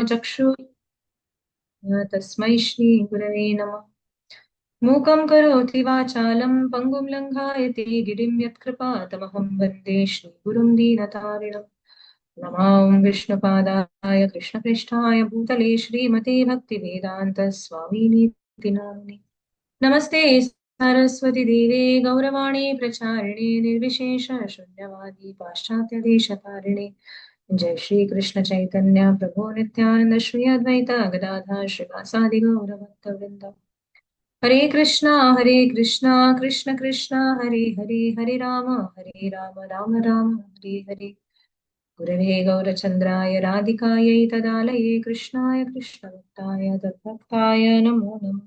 चक्षु तस्मै श्रीगुरवे नमः। मूकं करोति वाचालं पङ्गुं लङ्घयते गिरिं यत्कृपातमहं वन्दे श्रीगुरुं दीनतारिणम्। नमां विष्णुपादाय कृष्णपृष्ठाय भूतले श्रीमते भक्तिवेदान्तस्वामिनीति नामिने। नमस्ते सरस्वती देवे गौरवाणी प्रचारिणे निर्विशेष शून्यवादी पाश्चात्यदेशतारिणे। जय श्री कृष्ण चैतन्य प्रभु नित्यानंद श्री अद्वैत गदाधर श्रीवासादि गौरभक्तवृंद। हरे कृष्णा कृष्ण कृष्ण हरे हरे, हरे राम राम राम हरे हरे। गुरवे गौरचन्द्राय राधिकायै तदालये कृष्णाय कृष्णभक्ताय तद्भक्ताय नमो नमः।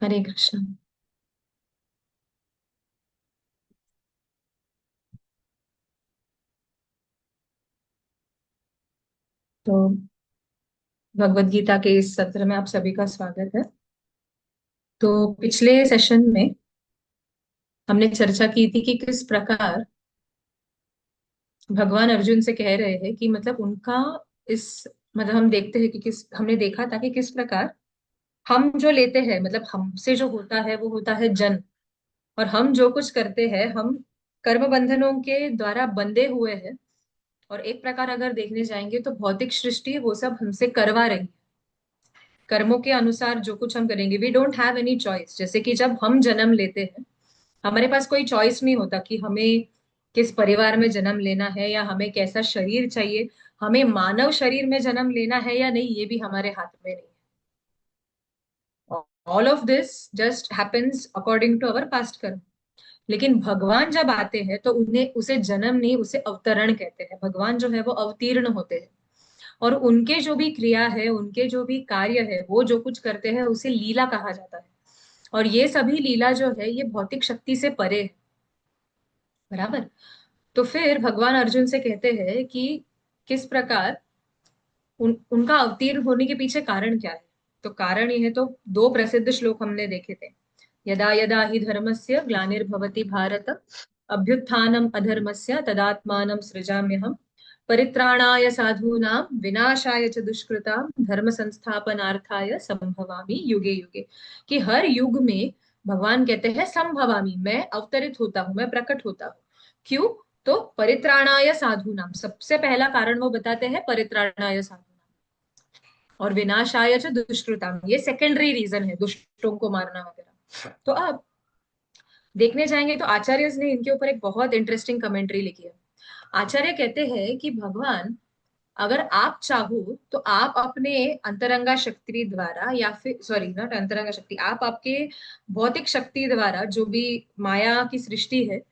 हरे कृष्ण। तो भगवत गीता के इस सत्र में आप सभी का स्वागत है। तो पिछले सेशन में हमने चर्चा की थी कि किस प्रकार भगवान अर्जुन से कह रहे हैं कि मतलब उनका इस मतलब हम देखते हैं कि किस हमने देखा था कि किस प्रकार हम जो लेते हैं मतलब हमसे जो होता है वो होता है जन्म। और हम जो कुछ करते हैं हम कर्म बंधनों के द्वारा बंधे हुए हैं। और एक प्रकार अगर देखने जाएंगे तो भौतिक सृष्टि वो सब हमसे करवा रही है। कर्मों के अनुसार जो कुछ हम करेंगे we don't have any choice. जैसे कि जब हम जन्म लेते हैं हमारे पास कोई चॉइस नहीं होता कि हमें किस परिवार में जन्म लेना है या हमें कैसा शरीर चाहिए। हमें मानव शरीर में जन्म लेना है या नहीं ये भी हमारे हाथ में नहीं है। All of this just happens according to our past karma. लेकिन भगवान जब आते हैं तो उन्हें उसे जन्म नहीं उसे अवतरण कहते हैं। भगवान जो है वो अवतीर्ण होते हैं। और उनके जो भी क्रिया है उनके जो भी कार्य है वो जो कुछ करते हैं उसे लीला कहा जाता है। और ये सभी लीला जो है ये भौतिक शक्ति से परे है। बराबर। तो फिर भगवान अर्जुन से कहते हैं कि किस प्रकार उनका अवतीर्ण होने के पीछे कारण क्या है। तो कारण ये है तो दो प्रसिद्ध श्लोक हमने देखे थे। यदा यदा हि धर्मस्य ग्लानिर्भवति भारत अभ्युत्थानम अधर्मस्य तदात्मानं सृजाम्यहम् परित्राणाय साधूनां विनाशाय च दुष्कृतां धर्म संस्थापनार्थाय संभवामि युगे युगे। कि हर युग में भगवान कहते हैं संभवामि मैं अवतरित होता हूं मैं प्रकट होता हूं। क्यों। तो परित्राणाय साधूनाम सबसे पहला कारण वो बताते हैं परित्राणाय साधूनाम। और विनाशाय च दुष्कृताम ये सेकेंडरी रीजन है दुष्टों को मारना वगैरह। तो अब देखने जाएंगे तो आचार्य ने इनके ऊपर एक बहुत इंटरेस्टिंग कमेंट्री लिखी है। आचार्य कहते हैं कि भगवान अगर आप चाहो तो आप अपने अंतरंगा शक्ति द्वारा या फिर सॉरी नॉट अंतरंगा शक्ति आप आपके भौतिक शक्ति द्वारा जो भी माया की सृष्टि है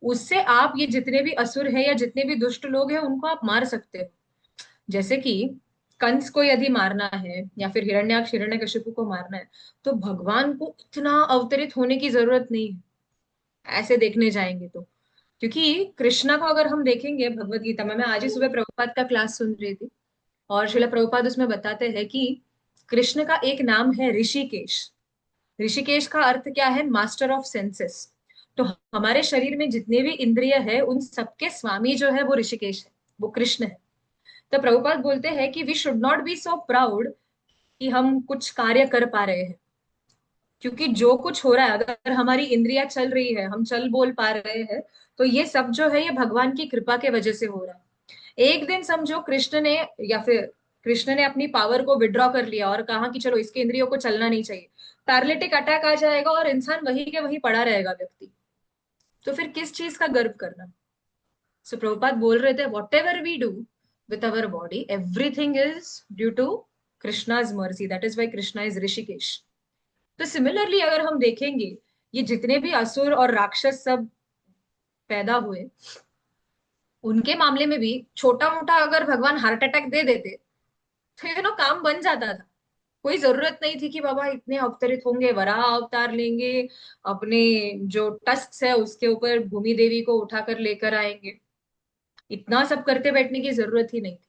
उससे आप ये जितने भी असुर है या जितने भी दुष्ट लोग हैं उनको आप मार सकते हो। जैसे कि कंस को यदि मारना है या फिर हिरण्याक्ष हिरण्यकशिपु को मारना है तो भगवान को इतना अवतरित होने की जरूरत नहीं है। ऐसे देखने जाएंगे तो क्योंकि कृष्णा को अगर हम देखेंगे भगवत गीता में मैं आज ही सुबह प्रभुपाद का क्लास सुन रही थी। और श्रीला प्रभुपाद उसमें बताते हैं कि कृष्ण का एक नाम है ऋषिकेश। ऋषिकेश का अर्थ क्या है मास्टर ऑफ सेंसेस। तो हमारे शरीर में जितने भी इंद्रिय है उन सबके स्वामी जो है वो ऋषिकेश है वो कृष्ण है। तो प्रभुपाद बोलते हैं कि we should not be so proud कि हम कुछ कार्य कर पा रहे हैं। क्योंकि जो कुछ हो रहा है अगर हमारी इंद्रियां चल रही है हम चल बोल पा रहे हैं तो ये सब जो है ये भगवान की कृपा के वजह से हो रहा है। एक दिन समझो कृष्ण ने या फिर कृष्ण ने अपनी पावर को विड्रॉ कर लिया और कहा कि चलो इसके इंद्रियों को चलना नहीं चाहिए। पैरालिटिक अटैक आ जाएगा और इंसान वही के वही पड़ा रहेगा व्यक्ति। तो फिर किस चीज का गर्व करना। सो प्रभुपाद बोल रहे थे whatever we do with our body everything is due to Krishna's मर्जी that is why Krishna is Hrishikesh. तो सिमिलरली अगर हम देखेंगे ये जितने भी असुर और राक्षस सब पैदा हुए उनके मामले में भी छोटा मोटा अगर भगवान हार्ट अटैक दे देते तो काम बन जाता था। कोई जरूरत नहीं थी कि बाबा इतने अवतरित होंगे वराह अवतार लेंगे अपने जो टस्क है उसके ऊपर भूमि देवी को उठाकर लेकर आएंगे। इतना सब करते बैठने की जरूरत ही नहीं थी।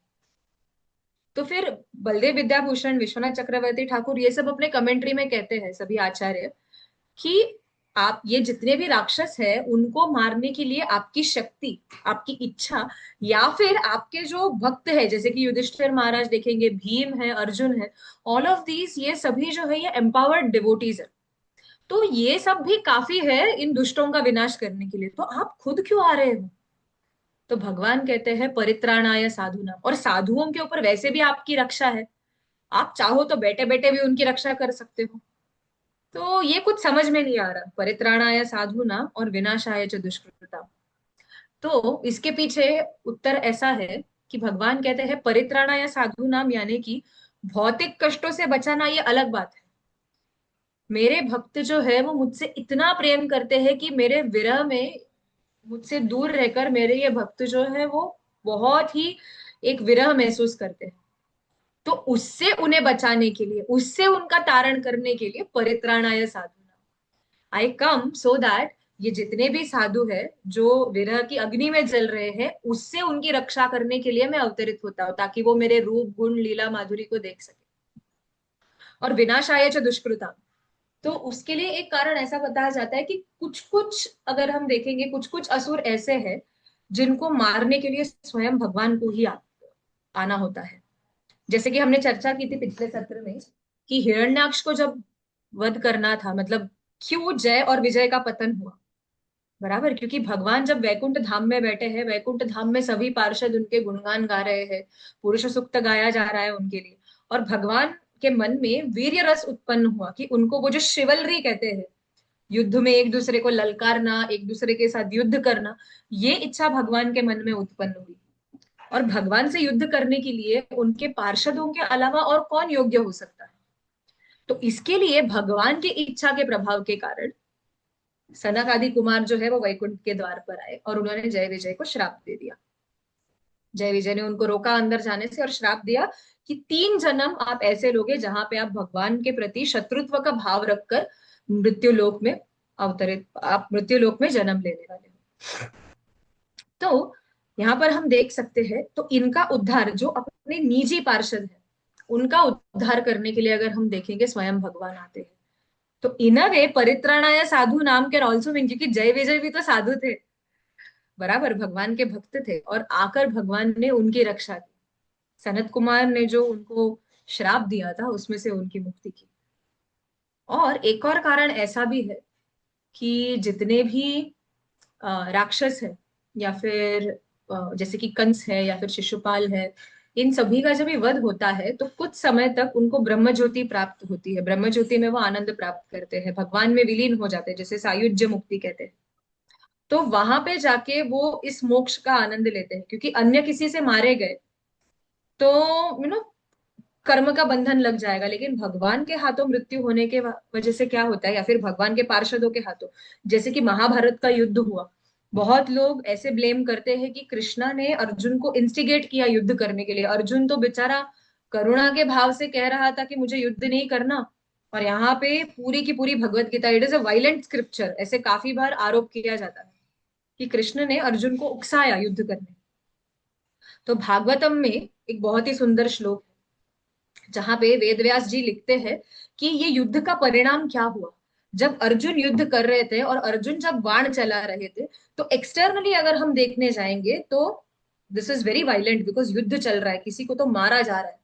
तो फिर बलदेव विद्याभूषण विश्वनाथ चक्रवर्ती ठाकुर ये सब अपने कमेंट्री में कहते हैं सभी आचार्य कि आप ये जितने भी राक्षस है उनको मारने के लिए आपकी शक्ति, आपकी इच्छा, या फिर आपके जो भक्त है जैसे कि युधिष्ठिर महाराज देखेंगे, भीम है, अर्जुन है, ऑल ऑफ दीज ये सभी जो है ये एम्पावर्ड डिवोटीज है। तो ये सब भी काफी है इन दुष्टों का विनाश करने के लिए, तो आप खुद क्यों आ रहे हो? तो भगवान कहते हैं परित्राणाय साधुना, और साधुओं के ऊपर वैसे भी आपकी रक्षा है, आप चाहो तो बैठे बैठे भी उनकी रक्षा कर सकते हो। तो ये कुछ समझ में नहीं आ रहा, परित्राणाय साधुना और विनाशाय च दुष्कृता। तो इसके पीछे उत्तर ऐसा है कि भगवान कहते हैं परित्राणाय साधुनाम, यानी कि भौतिक कष्टों से बचाना ये अलग बात है। मेरे भक्त जो है वो मुझसे इतना प्रेम करते हैं कि मेरे विरह में मुझसे दूर रहकर मेरे ये भक्त जो है वो बहुत ही एक विरह महसूस करते हैं। तो उससे उन्हें बचाने के लिए, उससे उनका तारण करने के लिए परित्राणाय साधुना आई कम, सो दैट ये जितने भी साधु है जो विरह की अग्नि में जल रहे हैं उससे उनकी रक्षा करने के लिए मैं अवतरित होता हूँ, ताकि वो मेरे रूप गुण लीला माधुरी को देख सके। और विनाशाय च दुष्कृता, तो उसके लिए एक कारण ऐसा बताया जाता है कि कुछ कुछ अगर हम देखेंगे, कुछ कुछ असुर ऐसे हैं जिनको मारने के लिए स्वयं भगवान को ही आना होता है। जैसे कि हमने चर्चा की थी पिछले सत्र में कि हिरण्याक्ष को जब वध करना था, मतलब क्यों जय और विजय का पतन हुआ, बराबर, क्योंकि भगवान जब वैकुंठ धाम में बैठे हैं, वैकुंठ धाम में सभी पार्षद उनके गुणगान गा रहे हैं, पुरुष सूक्त गाया जा रहा है उनके लिए, और भगवान के मन में वीर्य रस उत्पन्न हुआ कि उनको वो जो शिवलरी कहते हैं, युद्ध में एक दूसरे को ललकारना, एक दूसरे के साथ युद्ध करना, ये इच्छा भगवान के मन में उत्पन्न हुई। और भगवान से युद्ध करने के लिए उनके पार्षदों के अलावा और कौन योग्य हो सकता है? तो इसके लिए भगवान की इच्छा के प्रभाव के कारण सनक आदि कुमार जो है वो वैकुंठ के द्वार पर आए और उन्होंने जय विजय को श्राप दे दिया। जय विजय ने उनको रोका अंदर जाने से और श्राप दिया कि 3 जन्म आप ऐसे लोगे जहां पे आप भगवान के प्रति शत्रुत्व का भाव रखकर मृत्यु लोक में अवतरित, आप मृत्यु लोक में जन्म लेने वाले हो। तो यहाँ पर हम देख सकते हैं, तो इनका उद्धार, जो अपने निजी पार्षद है उनका उद्धार करने के लिए अगर हम देखेंगे स्वयं भगवान आते हैं। तो इन अ वे परित्राणाय साधु नाम के ऑल्सो मीन, क्योंकि जय विजय भी तो साधु थे, बराबर, भगवान के भक्त थे, और आकर भगवान ने उनकी रक्षा की। सनत कुमार ने जो उनको श्राप दिया था उसमें से उनकी मुक्ति की। और एक और कारण ऐसा भी है कि जितने भी राक्षस है, या फिर जैसे कि कंस है या फिर शिशुपाल है, इन सभी का जब भी वध होता है तो कुछ समय तक उनको ब्रह्म ज्योति प्राप्त होती है, ब्रह्म ज्योति में वो आनंद प्राप्त करते हैं, भगवान में विलीन हो जाते हैं, जैसे सायुज्य मुक्ति कहते हैं। तो वहां पे जाके वो इस मोक्ष का आनंद लेते हैं, क्योंकि अन्य किसी से मारे गए तो कर्म का बंधन लग जाएगा, लेकिन भगवान के हाथों मृत्यु होने के वजह से क्या होता है, या फिर भगवान के पार्षदों के हाथों, जैसे कि महाभारत का युद्ध हुआ, बहुत लोग ऐसे ब्लेम करते हैं कि कृष्णा ने अर्जुन को इंस्टिगेट किया युद्ध करने के लिए, अर्जुन तो बेचारा करुणा के भाव से कह रहा था कि मुझे युद्ध नहीं करना, और यहाँ पे पूरी की पूरी Bhagavad Gita, it is a violent scripture, ऐसे काफी बार आरोप किया जाता है कि कृष्ण ने अर्जुन को उकसाया युद्ध करने। तो भागवतम में एक बहुत ही सुंदर श्लोक जहां पे वेदव्यास जी लिखते हैं कि ये युद्ध का परिणाम क्या हुआ। जब अर्जुन युद्ध कर रहे थे और अर्जुन जब बाण चला रहे थे, तो एक्सटर्नली अगर हम देखने जाएंगे तो this is very violent, because युद्ध चल रहा है, किसी को तो मारा जा रहा है,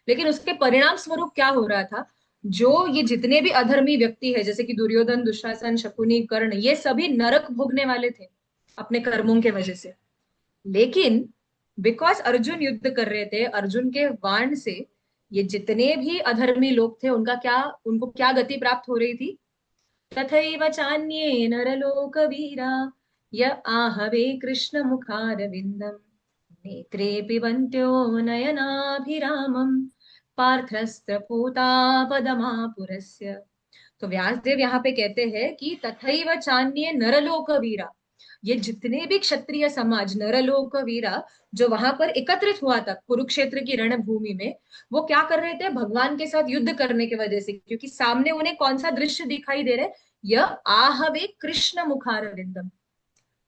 लेकिन उसके परिणाम स्वरूप क्या हो रहा था, जो ये जितने भी अधर्मी व्यक्ति है जैसे कि दुर्योधन, दुशासन, शकुनी, कर्ण, ये सभी नरक भोगने वाले थे अपने कर्मों के वजह से। लेकिन बिकॉज अर्जुन युद्ध कर रहे थे, अर्जुन के बाण से ये जितने भी अधर्मी लोग थे उनका क्या, उनको क्या गति प्राप्त हो रही थी, तथैव चान्ये नरलोक वीरा य आहवे कृष्ण मुखारविंदम नेत्रे पिबन्त्यो नयनाभिरामम पार्थस्त्रपूतापदमापुरस्य। तो व्यासदेव यहाँ पे कहते हैं कि तथैव चान्ये नरलोक वीरा, ये जितने भी क्षत्रिय समाज नरलोक वीरा जो वहां पर एकत्रित हुआ था कुरुक्षेत्र की रणभूमि में, वो क्या कर रहे थे, भगवान के साथ युद्ध करने की वजह से, क्योंकि सामने उन्हें कौन सा दृश्य दिखाई दे रहा है, यह आहवे कृष्ण मुखारविंदम,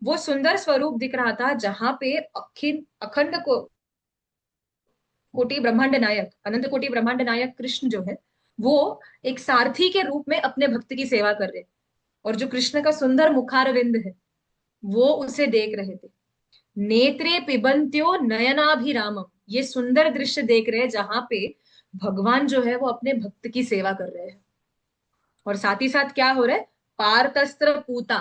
वो सुंदर स्वरूप दिख रहा था जहां पे अखंड को कोटि ब्रह्मांड नायक, अनंत कोटि ब्रह्मांड नायक कृष्ण जो है वो एक सारथी के रूप में अपने भक्त की सेवा कर रहे, और जो कृष्ण का सुंदर मुखारविंद है वो उसे देख रहे थे। नेत्रे पिबंत्यो नयनाभिरामम, ये सुंदर दृश्य देख रहे हैं जहां पे भगवान जो है वो अपने भक्त की सेवा कर रहे हैं। और साथ ही साथ क्या हो रहा है, पारतस्त्र पूता,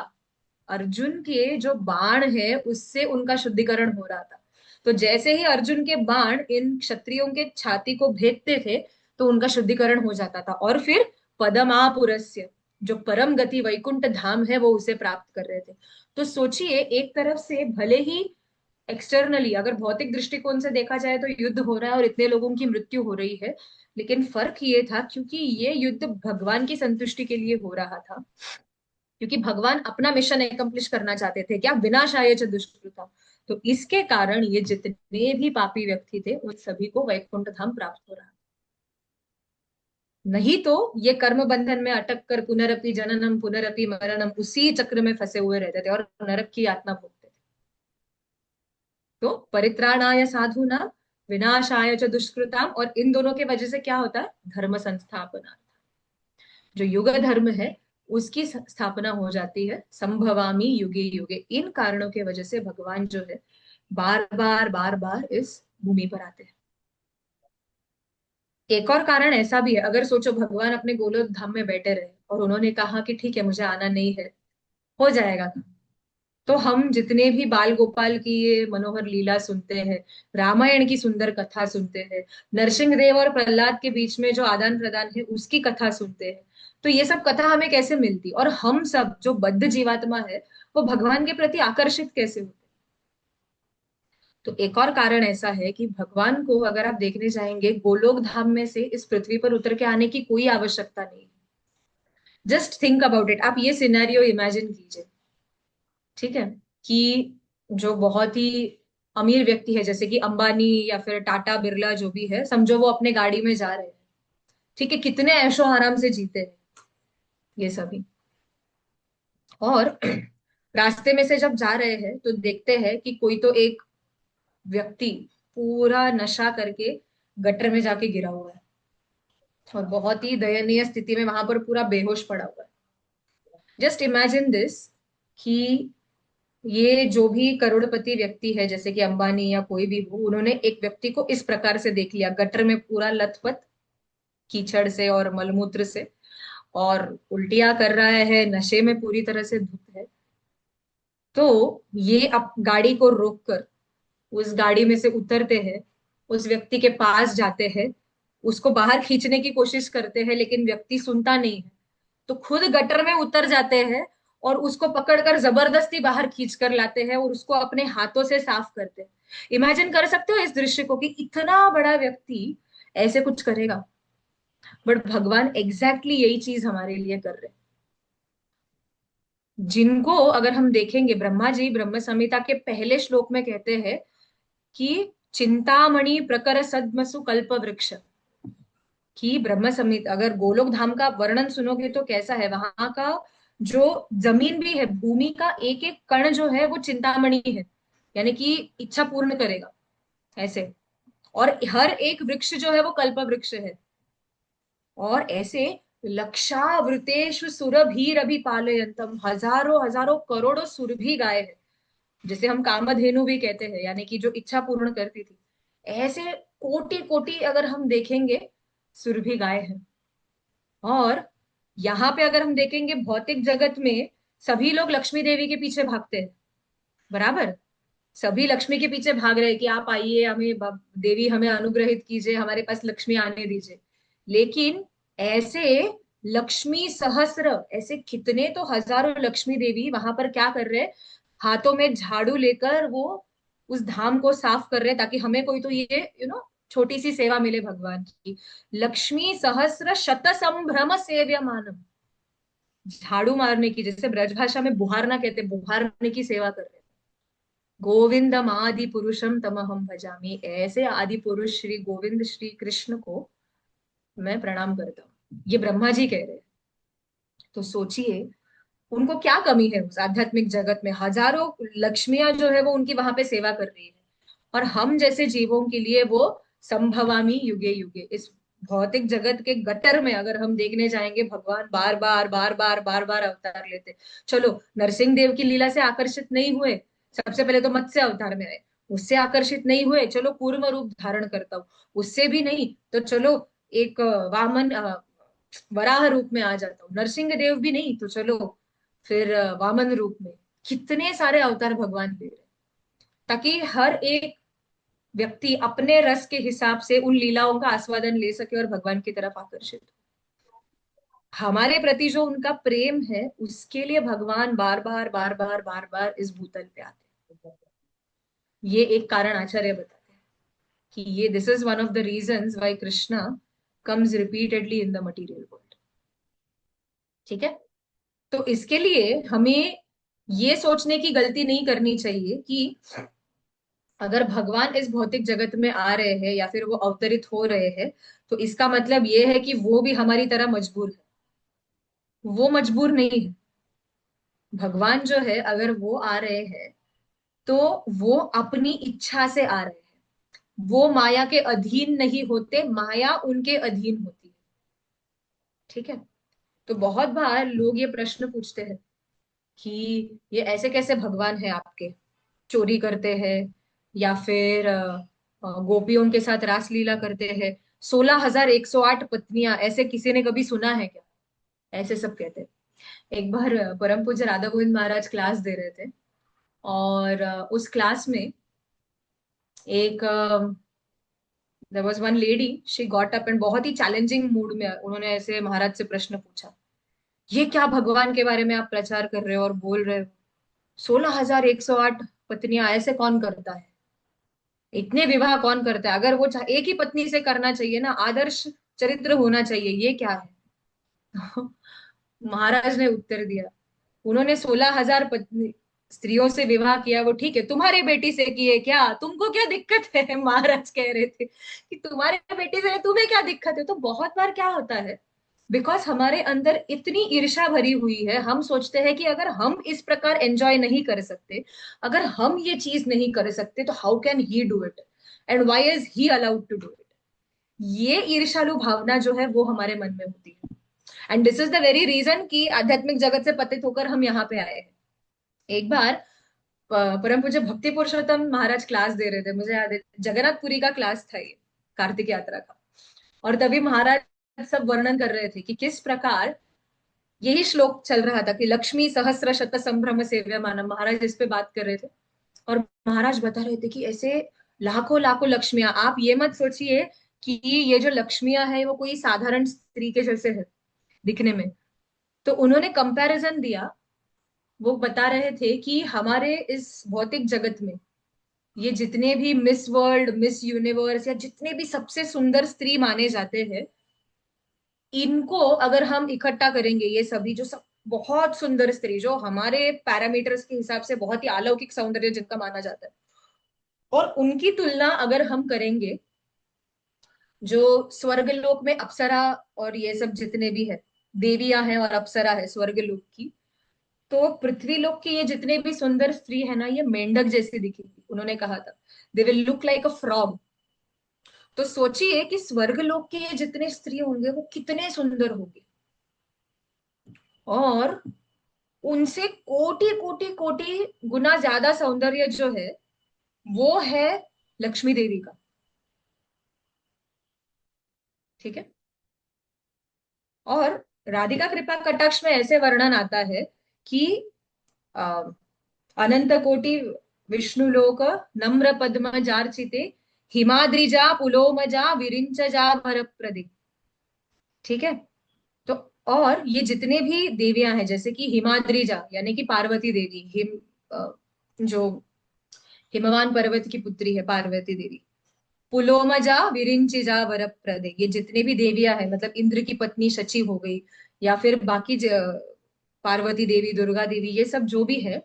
अर्जुन के जो बाण है उससे उनका शुद्धिकरण हो रहा था। तो जैसे ही अर्जुन के बाण इन क्षत्रियों के छाती को भेदते थे तो उनका शुद्धिकरण हो जाता था, और फिर पदमापुरस्य, जो परम गति वैकुंठ धाम है वो उसे प्राप्त कर रहे थे। तो सोचिए, एक तरफ से भले ही एक्सटर्नली अगर भौतिक दृष्टिकोण से देखा जाए तो युद्ध हो रहा है और इतने लोगों की मृत्यु हो रही है, लेकिन फर्क ये था क्योंकि ये युद्ध भगवान की संतुष्टि के लिए हो रहा था, क्योंकि भगवान अपना मिशन एकम्प्लिश करना चाहते थे, क्या, विनाशाय च दुष्कृता। तो इसके कारण ये जितने भी पापी व्यक्ति थे उन सभी को वैकुंठ धाम प्राप्त हो रहा। नहीं तो ये कर्म बंधन में अटक कर पुनरपि जननम पुनरपि मरणम उसी चक्र में फंसे हुए रहते थे और नरक की यातना भोगते थे। तो परित्राणाय साधुना विनाशाय च दुष्कृताम, और इन दोनों के वजह से क्या होता है, धर्म संस्थापना, जो युग धर्म है उसकी स्थापना हो जाती है। संभवामी युगे युगे, इन कारणों के वजह से भगवान जो है बार बार इस भूमि पर आते हैं। एक और कारण ऐसा भी है, अगर सोचो भगवान अपने गोलोक धाम में बैठे रहे और उन्होंने कहा कि ठीक है मुझे आना नहीं है, हो जाएगा, तो हम जितने भी बाल गोपाल की ये मनोहर लीला सुनते हैं, रामायण की सुंदर कथा सुनते हैं, नरसिंह देव और प्रहलाद के बीच में जो आदान प्रदान है उसकी कथा सुनते हैं, तो ये सब कथा हमें कैसे मिलती, और हम सब जो बद्ध जीवात्मा है वो भगवान के प्रति आकर्षित कैसे होते। तो एक और कारण ऐसा है कि भगवान को अगर आप देखने जाएंगे गोलोक धाम में से इस पृथ्वी पर उतर के आने की कोई आवश्यकता नहीं है। जस्ट थिंक अबाउट इट, आप ये सिनेरियो इमेजिन कीजिए, ठीक है, कि जो बहुत ही अमीर व्यक्ति है जैसे कि अंबानी या फिर टाटा बिरला जो भी है, समझो वो अपने गाड़ी में जा रहे हैं, ठीक है, कितने ऐशो आराम से जीते हैं ये सभी, और रास्ते में से जब जा रहे हैं तो देखते हैं कि कोई तो एक व्यक्ति पूरा नशा करके गटर में जाके गिरा हुआ है और बहुत ही दयनीय स्थिति में वहां पर पूरा बेहोश पड़ा हुआ है। जस्ट इमेजिन दिस, कि ये जो भी करोड़पति व्यक्ति है जैसे कि अंबानी या कोई भी हो, उन्होंने एक व्यक्ति को इस प्रकार से देख लिया, गटर में पूरा लथपथ कीचड़ से और मलमूत्र से, और उल्टियां कर रहा है, नशे में पूरी तरह से धुत है। तो ये अब गाड़ी को रोककर उस गाड़ी में से उतरते हैं, उस व्यक्ति के पास जाते हैं, उसको बाहर खींचने की कोशिश करते हैं, लेकिन व्यक्ति सुनता नहीं है, तो खुद गटर में उतर जाते हैं और उसको पकड़कर जबरदस्ती बाहर खींच कर लाते हैं और उसको अपने हाथों से साफ करते हैं। इमेजिन कर सकते हो इस दृश्य को, कि इतना बड़ा व्यक्ति ऐसे कुछ करेगा, बट भगवान एग्जैक्टली यही चीज हमारे लिए कर रहे हैं। जिनको अगर हम देखेंगे, ब्रह्मा जी ब्रह्म संहिता के पहले श्लोक में कहते हैं कि चिंतामणि प्रकर सद्मसु कल्प वृक्ष, कि ब्रह्म संहिता अगर गोलोक धाम का वर्णन सुनोगे तो कैसा है, वहां का जो जमीन भी है, भूमि का एक एक कण जो है वो चिंतामणि है, यानी कि इच्छा पूर्ण करेगा ऐसे, और हर एक वृक्ष जो है वो कल्प वृक्ष है, और ऐसे लक्षावृतेषु सुरभीरभि पालयंतम, हजारों हजारों करोड़ों सुरभि गाय है, जिसे हम कामधेनु भी कहते हैं, यानी कि जो इच्छा पूर्ण करती थी, ऐसे कोटि कोटि अगर हम देखेंगे सुरभि गाय है। और यहाँ पे अगर हम देखेंगे भौतिक जगत में सभी लोग लक्ष्मी देवी के पीछे भागते हैं, बराबर, सभी लक्ष्मी के पीछे भाग रहे हैं कि आप आइए, हमें देवी हमें अनुग्रहित कीजिए, हमारे पास लक्ष्मी आने दीजिए। लेकिन ऐसे लक्ष्मी सहस्र, ऐसे कितने तो हजारों लक्ष्मी देवी वहां पर क्या कर रहे हैं, हाथों में झाड़ू लेकर वो उस धाम को साफ कर रहे हैं, ताकि हमें कोई तो ये छोटी सी सेवा मिले भगवान की। लक्ष्मी सहस्र शत संभ्रम सेव्य मानव, झाड़ू मारने की, जैसे ब्रज भाषा में बुहारना कहते हैं, बुहारने की सेवा कर रहे हैं। गोविंदम आदि पुरुषम तमहम भजामी, ऐसे आदि पुरुष श्री गोविंद श्री कृष्ण को मैं प्रणाम करता हूँ, ये ब्रह्मा जी कह रहे हैं। तो सोचिए उनको क्या कमी है उस आध्यात्मिक जगत में, हजारों लक्ष्मियां जो है वो उनकी वहां पे सेवा कर रही है, और हम जैसे जीवों के लिए वो संभवामी युगे युगे, इस भौतिक जगत के गटर में अगर हम देखने जाएंगे, भगवान बार बार बार बार बार बार अवतार लेते। चलो, नरसिंह देव की लीला से आकर्षित नहीं हुए, सबसे पहले तो मत्स्य अवतार में आए, उससे आकर्षित नहीं हुए, चलो कूर्म रूप धारण करता हूँ, उससे भी नहीं तो चलो एक वामन वराह रूप में आ जाता हूँ, नरसिंह देव भी नहीं तो चलो फिर वामन रूप में। कितने सारे अवतार भगवान ले रहे हैं, ताकि हर एक व्यक्ति अपने रस के हिसाब से उन लीलाओं का आस्वादन ले सके और भगवान की तरफ आकर्षित हो। हमारे प्रति जो उनका प्रेम है, उसके लिए भगवान बार बार बार बार बार बार इस भूतल पे आते हैं। ये एक कारण आचार्य बताते हैं कि ये this is one of the reasons why Krishna comes repeatedly in the material world. ठीक है। तो इसके लिए हमें ये सोचने की गलती नहीं करनी चाहिए कि अगर भगवान इस भौतिक जगत में आ रहे हैं या फिर वो अवतरित हो रहे हैं, तो इसका मतलब ये है कि वो भी हमारी तरह मजबूर है। वो मजबूर नहीं है। भगवान जो है, अगर वो आ रहे हैं तो वो अपनी इच्छा से आ रहे हैं। वो माया के अधीन नहीं होते, माया उनके अधीन होती है। ठीक है। तो बहुत बार लोग ये प्रश्न पूछते हैं कि ये ऐसे कैसे भगवान है आपके, चोरी करते हैं या फिर गोपियों के साथ रासलीला करते हैं, 16,108 पत्नियां, ऐसे किसी ने कभी सुना है क्या? ऐसे सब कहते हैं। एक बार परम पूज्य राधा गोविंद महाराज क्लास दे रहे थे, और उस क्लास में एक there was one lady, she got up and बहुत ही चैलेंजिंग मूड में उन्होंने ऐसे महाराज से प्रश्न पूछा, ये क्या भगवान के बारे में आप प्रचार कर रहे हो और बोल रहे हो, 16,108 पत्नियां ऐसे कौन करता है, इतने विवाह कौन करता है, अगर वो एक ही पत्नी से करना चाहिए ना, आदर्श चरित्र होना चाहिए, ये क्या है? महाराज ने उत्तर दिया, उन्होंने 16,000 पत्नी स्त्रियों से विवाह किया, वो ठीक है, तुम्हारे बेटी से किए क्या, तुमको क्या दिक्कत है? महाराज कह रहे थे कि तुम्हारे बेटी से तुम्हें क्या दिक्कत है। तो बहुत बार क्या होता है, बिकॉज हमारे अंदर इतनी ईर्ष्या भरी हुई है, हम सोचते हैं कि अगर हम इस प्रकार एंजॉय नहीं कर सकते, अगर हम ये चीज नहीं कर सकते, तो how can he do it, and why is he allowed to do it. ये ईर्ष्यालु भावना जो है वो हमारे मन में होती है। And this is the very reason कि आध्यात्मिक जगत से पतित होकर हम यहाँ पे आए हैं। एक बार परम पूज्य भक्ति पुरुषोत्तम महाराज क्लास दे रहे थे, मुझे याद है जगन्नाथपुरी का क्लास था ये, कार्तिक यात्रा का। और तभी महाराज सब वर्णन कर रहे थे कि किस प्रकार, यही श्लोक चल रहा था कि लक्ष्मी सहस्र शत संभ्रम सेव्यमानम, महाराज इस पे बात कर रहे थे। और महाराज बता रहे थे कि ऐसे लाखों लाखों लक्ष्मियां, आप ये मत सोचिए कि ये जो लक्ष्मियां है वो कोई साधारण स्त्री के जैसे है दिखने में। तो उन्होंने कंपैरिजन दिया, वो बता रहे थे कि हमारे इस भौतिक जगत में ये जितने भी मिस वर्ल्ड, मिस यूनिवर्स, या जितने भी सबसे सुंदर स्त्री माने जाते हैं, इनको अगर हम इकट्ठा करेंगे, ये सभी जो सब बहुत सुंदर स्त्री जो हमारे पैरामीटर्स के हिसाब से बहुत ही अलौकिक सौंदर्य जिनका माना जाता है, और उनकी तुलना अगर हम करेंगे, जो स्वर्गलोक में अप्सरा और ये सब जितने भी है, देवियां हैं और अप्सरा है स्वर्गलोक की, तो पृथ्वी लोक की ये जितने भी सुंदर स्त्री है ना, ये मेंढक जैसी दिखेगी, उन्होंने कहा था, they will look like a frog. तो सोचिए कि स्वर्गलोक के ये जितने स्त्री होंगे वो कितने सुंदर होंगे, और उनसे कोटि कोटि कोटि गुना ज्यादा सौंदर्य जो है वो है लक्ष्मी देवी का। ठीक है। और राधिका कृपा कटाक्ष में ऐसे वर्णन आता है कि अ, अनंत कोटि विष्णुलोक नम्र पद्म जार्चिते हिमाद्रिजा पुलोमजा विरिंचजा भरप्रदे। ठीक है। तो और ये जितने भी देवियां हैं, जैसे कि हिमाद्रिजा यानी कि पार्वती देवी, जो हिमवान पर्वत की पुत्री है पार्वती देवी, पुलोमजा विरिंचिजा वरप्रदे, ये जितने भी देवियां हैं, मतलब इंद्र की पत्नी शची हो गई, या फिर बाकी पार्वती देवी, दुर्गा देवी, ये सब जो भी है,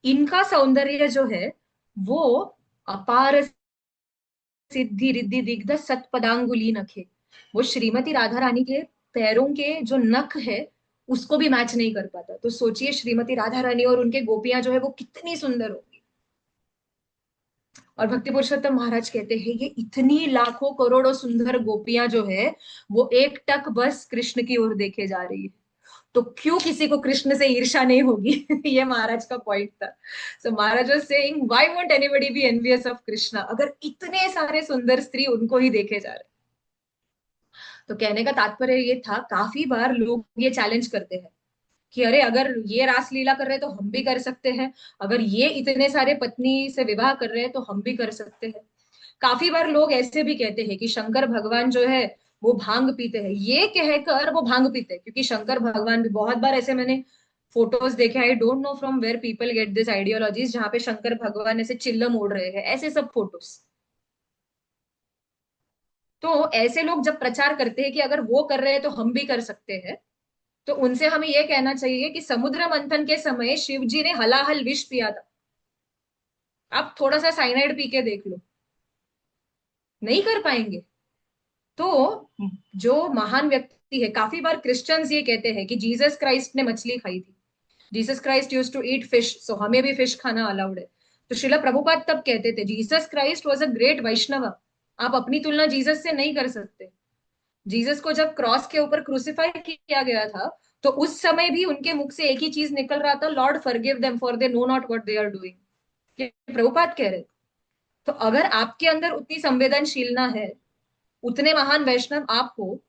इनका सौंदर्य जो है वो अपार सिद्धि रिद्धि दिग्ध सतपदांगुली नखे, वो श्रीमती राधा रानी के पैरों के जो नख है उसको भी मैच नहीं कर पाता। तो सोचिए श्रीमती राधा रानी और उनके गोपियां जो है वो कितनी सुंदर होगी। और भक्ति पुरुषोत्तम महाराज कहते हैं ये इतनी लाखों करोड़ों सुंदर गोपियां जो है वो एक टक बस कृष्ण की ओर देखे जा रही है, तो क्यों किसी को कृष्ण से ईर्ष्या नहीं होगी। ये महाराज का पॉइंट था। सो महाराज was saying why won't anybody be envious of Krishna, अगर इतने सारे सुंदर स्त्री उनको ही देखे जा रहे। तो कहने का तात्पर्य ये था, काफी बार लोग ये चैलेंज करते हैं कि अरे अगर ये रासलीला कर रहे हैं तो हम भी कर सकते हैं, अगर ये इतने सारे पत्नी से विवाह कर रहे हैं तो हम भी कर सकते हैं। काफी बार लोग ऐसे भी कहते हैं कि शंकर भगवान जो है वो भांग पीते हैं, ये कहकर वो भांग पीते हैं, क्योंकि शंकर भगवान भी बहुत बार ऐसे मैंने फोटोज देखे, I don't know from where people get this ideologies, जहां पे शंकर भगवान ऐसे चिल्लम उड़ रहे हैं, ऐसे सब फोटोज। तो ऐसे लोग जब प्रचार करते हैं कि अगर वो कर रहे हैं तो हम भी कर सकते हैं, तो उनसे हमें ये कहना चाहिए कि समुद्र मंथन के समय शिव जी ने हलाहल विष पिया था, आप थोड़ा सा साइनाइड पी के देख लो, नहीं कर पाएंगे। तो जो महान व्यक्ति है, काफी बार क्रिश्चियंस ये कहते हैं कि जीसस क्राइस्ट ने मछली खाई थी, Jesus Christ use to eat fish, so हमें भी फिश खाना अलाउड है। तो श्रीला प्रभुपाद तब कहते थे Jesus Christ was a great Vaishnava, आप अपनी तुलना जीसस से नहीं कर सकते। जीसस को जब क्रॉस के ऊपर क्रूसिफाई किया गया था, तो उस समय भी उनके मुख से एक ही चीज निकल रहा था, lord forgive them for they know not what they are doing. ये प्रभुपाद कह रहे थे। तो अगर आपके अंदर उतनी संवेदनशीलता है, उतने महान वैष्णव आप हो,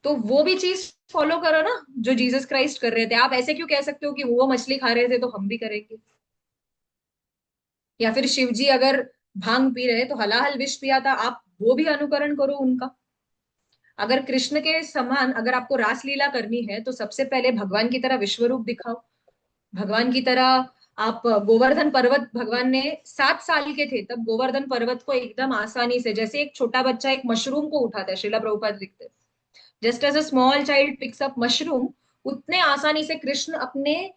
तो वो भी चीज फॉलो करो ना जो जीसस क्राइस्ट कर रहे थे। आप ऐसे क्यों कह सकते हो कि वो मछली खा रहे थे तो हम भी करेंगे? या फिर शिव जी अगर भांग पी रहे तो हलाहल विष पिया था, आप वो भी अनुकरण करो उनका। अगर कृष्ण के समान अगर आपको रासलीला करनी है तो सबसे पहले भगवान की तरह विश्व रूप दिखाओ, भगवान की तरह। आप गोवर्धन पर्वत, भगवान ने 7 साल के थे तब गोवर्धन पर्वत को एकदम आसानी से, जैसे एक छोटा बच्चा एक मशरूम को उठाता है, श्रीला प्रभुपाद लिखते हैं, just as a small child picks up mushroom, उतने आसानी से कृष्ण अपने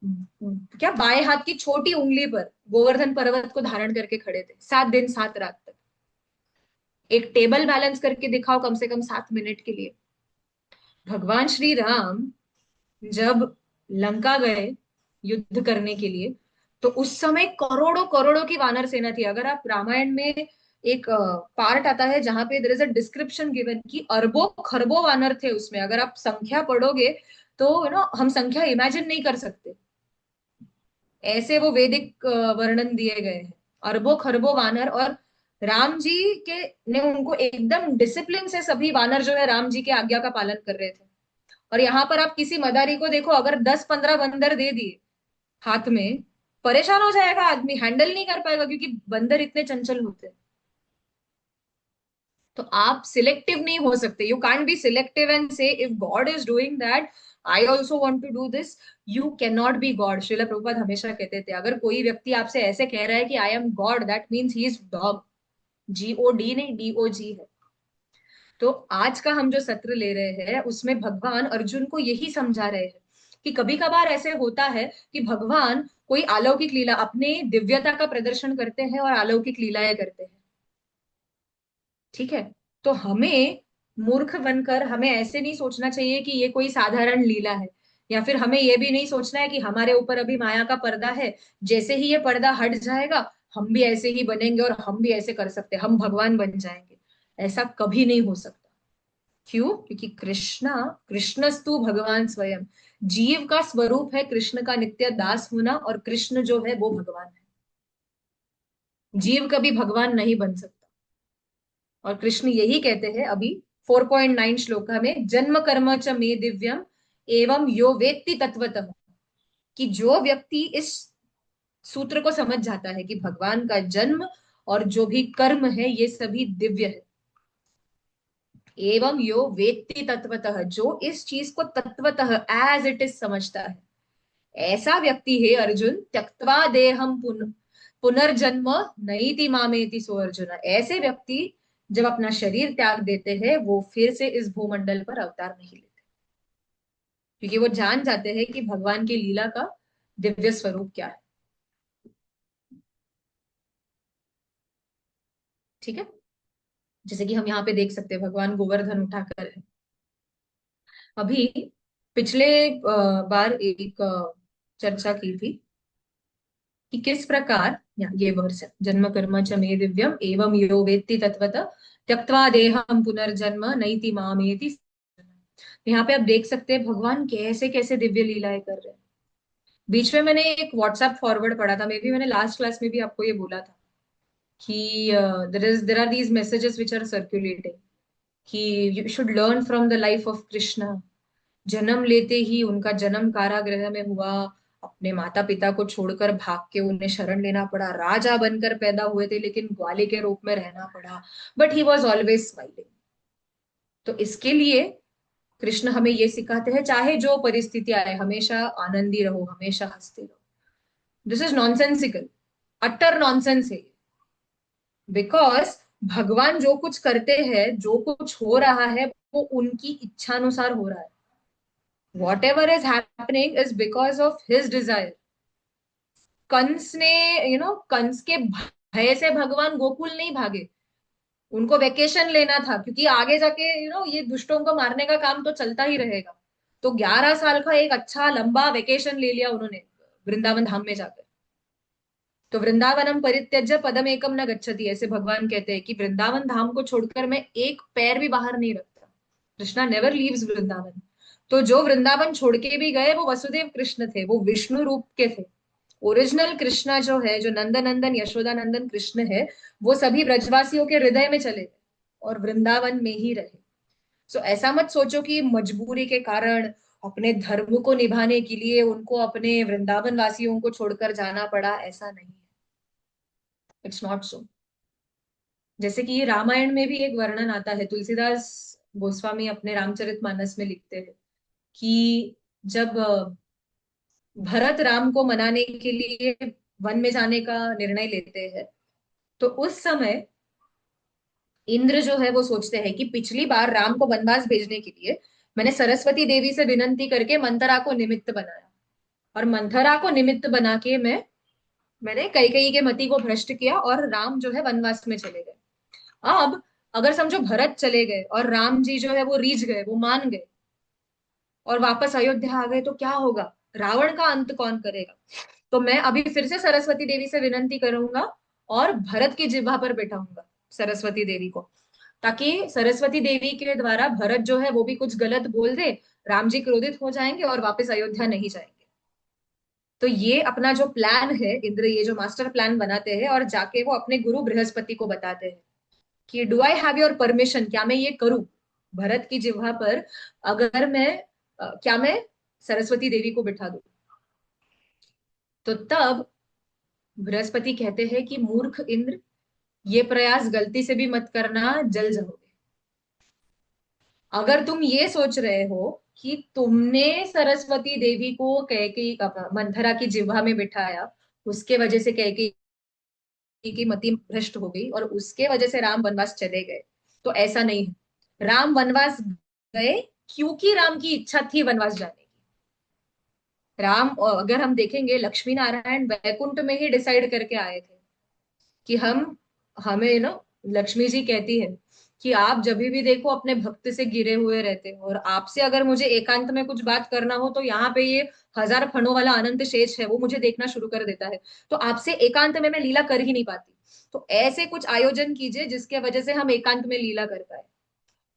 क्या बाएं हाथ की छोटी उंगली पर गोवर्धन पर्वत को धारण करके खड़े थे 7 दिन 7 रात तक। एक टेबल बैलेंस करके दिखाओ कम से कम 7 मिनट के लिए। भगवान श्री राम जब लंका गए युद्ध करने के लिए, तो उस समय करोड़ों करोड़ों की वानर सेना थी। अगर आप रामायण में एक पार्ट आता है जहां पे there is a description given कि अरबों खरबों वानर थे उसमें, अगर आप संख्या पढ़ोगे तो हम संख्या इमेजिन नहीं कर सकते, ऐसे वो वैदिक वर्णन दिए गए हैं। अरबों खरबों वानर, और राम जी के ने उनको एकदम डिसिप्लिन से, सभी वानर जो है राम जी के आज्ञा का पालन कर रहे थे। और यहाँ पर आप किसी मदारी को देखो, अगर 10-15 बंदर दे दिए हाथ में, परेशान हो जाएगा आदमी, हैंडल नहीं कर पाएगा, क्योंकि बंदर इतने चंचल होते हैं। तो आप सिलेक्टिव नहीं हो सकते, you can't be selective and say if God is doing that I also want to do this. You can not be God. Srila Prabhupada हमेशा कहते थे अगर कोई व्यक्ति आपसे ऐसे कह रहा है कि I am God, that means he is dog. GOD नहीं, DOG है। तो आज का हम जो सत्र ले रहे हैं उसमें भगवान अर्जुन को यही समझा रहे हैं कि कभी कभार ऐसे होता है कि भगवान कोई अलौकिक लीला, अपने दिव्यता का प्रदर्शन करते हैं और अलौकिक लीलाएं करते हैं। ठीक है। तो हमें मूर्ख बनकर हमें ऐसे नहीं सोचना चाहिए कि ये कोई साधारण लीला है, या फिर हमें ये भी नहीं सोचना है कि हमारे ऊपर अभी माया का पर्दा है, जैसे ही ये पर्दा हट जाएगा हम भी ऐसे ही बनेंगे और हम भी ऐसे कर सकते हैं, हम भगवान बन जाएंगे। ऐसा कभी नहीं हो सकता। क्यों? क्योंकि कृष्णस्तु भगवान स्वयं, जीव का स्वरूप है कृष्ण का नित्य दास होना, और कृष्ण जो है वो भगवान है। जीव कभी भगवान नहीं बन सकता। और कृष्ण यही कहते हैं अभी 4.9 श्लोक में, जन्म कर्म च मे दिव्यम एवं यो वेत्ति तत्वतः, कि जो व्यक्ति इस सूत्र को समझ जाता है कि भगवान का जन्म और जो भी कर्म है ये सभी दिव्य है। एवं यो वेत्ति तत्वतः, जो इस चीज को तत्वतः एज इट इज समझता है, ऐसा व्यक्ति है अर्जुन, त्यक्त्वा देहम पुनर्जन्म नैति मामेति सो अर्जुन। ऐसे व्यक्ति जब अपना शरीर त्याग देते हैं वो फिर से इस भूमंडल पर अवतार नहीं लेते, क्योंकि वो जान जाते हैं कि भगवान की लीला का दिव्य स्वरूप क्या है। ठीक है। जैसे कि हम यहाँ पे देख सकते हैं भगवान गोवर्धन उठाकर है। अभी पिछले बार एक चर्चा की थी कि किस प्रकार, ये वर्ष है, जन्म कर्म च मे दिव्यम एवं यो वेत्ति तत्वतः त्यक्त्वा देहम पुनर्जन्म नैति मामेति। यहाँ पे आप देख सकते हैं भगवान कैसे कैसे दिव्य लीलाएं कर रहे हैं। बीच में मैंने एक व्हाट्सएप फॉरवर्ड पढ़ा था, मे बी मैंने लास्ट क्लास में भी आपको ये बोला था कि there are these messages which are circulating कि you should learn from the life of Krishna. जन्म लेते ही उनका जन्म कारागृह में हुआ, अपने माता पिता को छोड़कर भाग के उन्हें शरण लेना पड़ा, राजा बनकर पैदा हुए थे लेकिन ग्वाले के रूप में रहना पड़ा, but he was always smiling. तो इसके लिए कृष्ण हमें ये सिखाते हैं चाहे जो परिस्थिति आए हमेशा आनंदी रहो, हमेशा हंसते रहो। This is nonsensical, utter nonsense है। बिकॉज भगवान जो कुछ करते हैं, जो कुछ हो रहा है वो उनकी इच्छानुसार हो रहा है। Whatever is happening is because of his desire. Kansa ने कंस के भय से भगवान गोकुल नहीं भागे, उनको वेकेशन लेना था क्योंकि आगे जाके ये दुष्टों को मारने का काम तो चलता ही रहेगा। तो 11 साल का एक अच्छा लंबा वेकेशन ले लिया उन्होंने वृंदावन धाम में जाकर। तो वृंदावनम परित्यज्य पदम एकम न गच्छति, ऐसे भगवान कहते हैं कि वृंदावन धाम को छोड़कर मैं एक पैर भी बाहर नहीं रखता। Krishna never leaves Vrindavan. तो जो वृंदावन छोड़ के भी गए वो वसुदेव कृष्ण थे, वो विष्णु रूप के थे। ओरिजिनल कृष्णा जो है, जो नंदन नंदन यशोदा नंदन कृष्ण है, वो सभी ब्रजवासियों के हृदय में चले गए और वृंदावन में ही रहे। सो ऐसा मत सोचो कि मजबूरी के कारण अपने धर्म को निभाने के लिए उनको अपने वृंदावन वासियों को छोड़कर जाना पड़ा, ऐसा नहीं है। It's not so. जैसे कि रामायण में भी एक वर्णन आता है, तुलसीदास गोस्वामी अपने रामचरितमानस में लिखते हैं कि जब भरत राम को मनाने के लिए वन में जाने का निर्णय लेते हैं, तो उस समय इंद्र जो है वो सोचते हैं कि पिछली बार राम को वनवास भेजने के लिए मैंने सरस्वती देवी से विनंती करके मंथरा को निमित्त बनाया, और मंथरा को निमित्त बना के मैंने कैकेयी के मति को भ्रष्ट किया और राम जो है वनवास में चले गए। अब अगर समझो भरत चले गए और राम जी जो है वो रीझ गए, वो मान गए और वापस अयोध्या आ गए, तो क्या होगा? रावण का अंत कौन करेगा? तो मैं अभी फिर से सरस्वती देवी से विनंती करूंगा और भरत की जिह्वा पर बैठाऊंगा सरस्वती देवी को, ताकि सरस्वती देवी के द्वारा भरत जो है वो भी कुछ गलत बोल दे, राम जी क्रोधित हो जाएंगे और वापस अयोध्या नहीं जाएंगे। तो ये अपना जो प्लान है, इंद्र ये जो मास्टर प्लान बनाते हैं और जाके वो अपने गुरु बृहस्पति को बताते हैं कि do I have your permission, क्या मैं ये करूं भरत की जिह्वा पर? अगर मैं क्या मैं सरस्वती देवी को बिठा दूं? तो तब बृहस्पति कहते हैं कि मूर्ख इंद्र, ये प्रयास गलती से भी मत करना, जल जाओगे। अगर तुम ये सोच रहे हो कि तुमने सरस्वती देवी को कैकेयी मंथरा की जिह्वा में बिठाया, उसके वजह से कैकेयी की मति भ्रष्ट हो गई और उसके वजह से राम वनवास चले गए, तो ऐसा नहीं है। राम वनवास गए क्योंकि राम की इच्छा थी वनवास जाने की। राम, अगर हम देखेंगे, लक्ष्मी नारायण वैकुंठ में ही डिसाइड करके आए थे कि हमें लक्ष्मी जी कहती है कि आप जब भी देखो अपने भक्त से घिरे हुए रहते हो, और आपसे अगर मुझे एकांत में कुछ बात करना हो तो यहाँ पे ये 1000 फणों वाला अनंत शेष है, वो मुझे देखना शुरू कर देता है। तो आपसे एकांत में मैं लीला कर ही नहीं पाती। तो ऐसे कुछ आयोजन कीजिए जिसके वजह से हम एकांत में लीला कर पाए।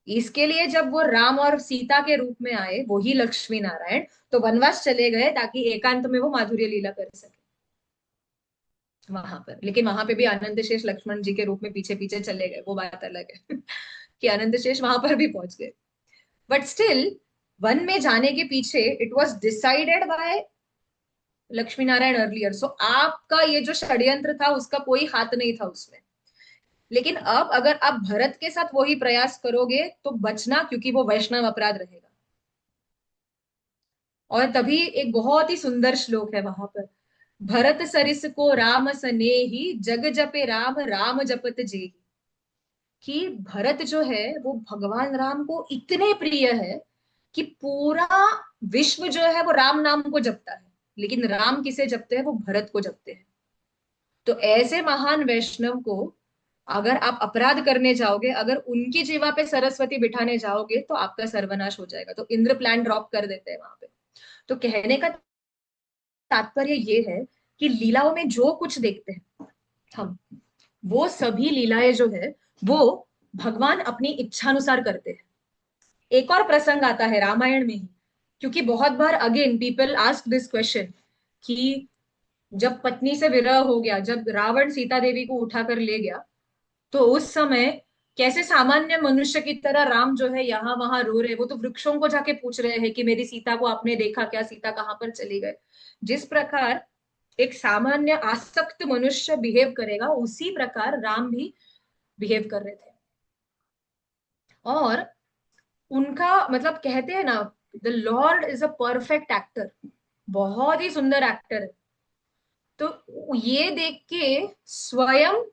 इसके लिए जब वो राम और सीता के रूप में आए, वो ही लक्ष्मी नारायण, तो वनवास चले गए ताकि एकांत में वो माधुर्य लीला कर सके वहां पर। लेकिन वहां पे भी आनंद शेष लक्ष्मण जी के रूप में पीछे पीछे चले गए, वो बात अलग है कि आनंद शेष वहां पर भी पहुंच गए। बट स्टिल, वन में जाने के पीछे it was decided by Lakshmi Narayan earlier. So आपका ये जो षड्यंत्र था उसका कोई हाथ नहीं था उसमें। लेकिन अब अगर आप भरत के साथ वही प्रयास करोगे तो बचना, क्योंकि वो वैष्णव अपराध रहेगा। और तभी एक बहुत ही सुंदर श्लोक है वहां पर, भरत सरिस को राम सनेही जग जपे राम राम जपत जेही। कि भरत जो है वो भगवान राम को इतने प्रिय है कि पूरा विश्व जो है वो राम नाम को जपता है। लेकिन राम किसे जपते हैं? वो भरत को जपते हैं। तो ऐसे महान वैष्णव को अगर आप अपराध करने जाओगे, अगर उनकी जीवा पे सरस्वती बिठाने जाओगे, तो आपका सर्वनाश हो जाएगा। तो इंद्र प्लान ड्रॉप कर देते हैं वहां पे। तो कहने का तात्पर्य ये है कि लीलाओं में जो कुछ देखते हैं हम, वो सभी लीलाएं जो है वो भगवान अपनी इच्छानुसार करते हैं। एक और प्रसंग आता है रामायण में ही, क्योंकि बहुत बार again people ask this question कि जब पत्नी से विरह हो गया, जब रावण सीता देवी को उठाकर ले गया, तो उस समय कैसे सामान्य मनुष्य की तरह राम जो है यहाँ वहां रो रहे, वो तो वृक्षों को जाके पूछ रहे हैं कि मेरी सीता को आपने देखा क्या, सीता कहाँ पर चली गए। जिस प्रकार एक सामान्य आसक्त मनुष्य बिहेव करेगा, उसी प्रकार राम भी बिहेव कर रहे थे। और उनका मतलब कहते हैं ना, the Lord is a perfect actor, बहुत ही सुंदर एक्टर है। तो ये देख के स्वयं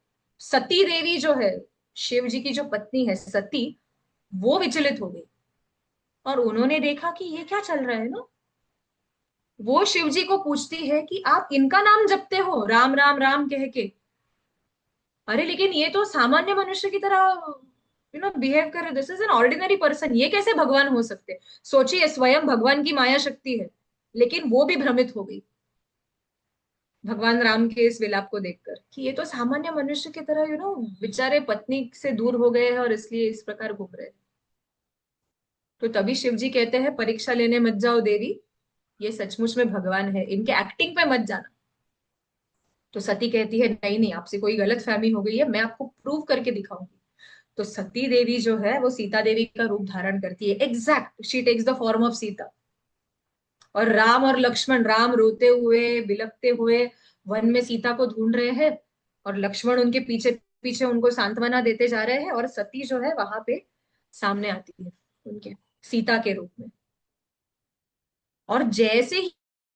सती देवी जो है, शिव जी की जो पत्नी है सती, वो विचलित हो गई। और उन्होंने देखा कि ये क्या चल रहा है ना, वो शिव जी को पूछती है कि आप इनका नाम जपते हो राम राम राम कह के, अरे लेकिन ये तो सामान्य मनुष्य की तरह बिहेव कर रहे, this is an ordinary person, ये कैसे भगवान हो सकते। सोचिए, स्वयं भगवान की माया शक्ति है, लेकिन वो भी भ्रमित हो गई भगवान राम के इस विलाप को देखकर कि ये तो सामान्य मनुष्य की तरह बेचारे पत्नी से दूर हो गए हैं और इसलिए इस प्रकार घूम रहे हैं। तो तभी शिव जी कहते हैं परीक्षा लेने मत जाओ देवी, ये सचमुच में भगवान है, इनके एक्टिंग पे मत जाना। तो सती कहती है नहीं नहीं, आपसे कोई गलत फहमी हो गई है, मैं आपको प्रूव करके दिखाऊंगी। तो सती देवी जो है वो सीता देवी का रूप धारण करती है, exact she takes the form of Sita. और राम और लक्ष्मण, राम रोते हुए बिलखते हुए वन में सीता को ढूंढ रहे हैं, और लक्ष्मण उनके पीछे पीछे उनको सांत्वना देते जा रहे हैं, और सती जो है वहां पे सामने आती है उनके सीता के रूप में। और जैसे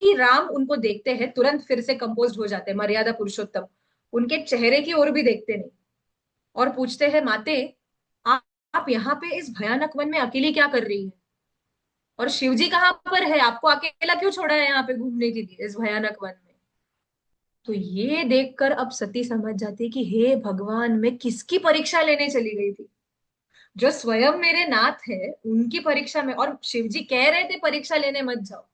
ही राम उनको देखते हैं, तुरंत फिर से कंपोज हो जाते हैं, मर्यादा पुरुषोत्तम, उनके चेहरे की ओर भी देखते नहीं, और पूछते हैं माते, आप यहाँ पे इस भयानक वन में अकेली क्या कर रही है, और शिवजी कहाँ पर है, आपको अकेला क्यों छोड़ा है यहाँ पे घूमने के लिए इस भयानक वन में। तो ये देखकर अब सती समझ जाती है कि हे भगवान, मैं किसकी परीक्षा लेने चली गई थी, जो स्वयं मेरे नाथ है उनकी परीक्षा में, और शिवजी कह रहे थे परीक्षा लेने मत जाओ।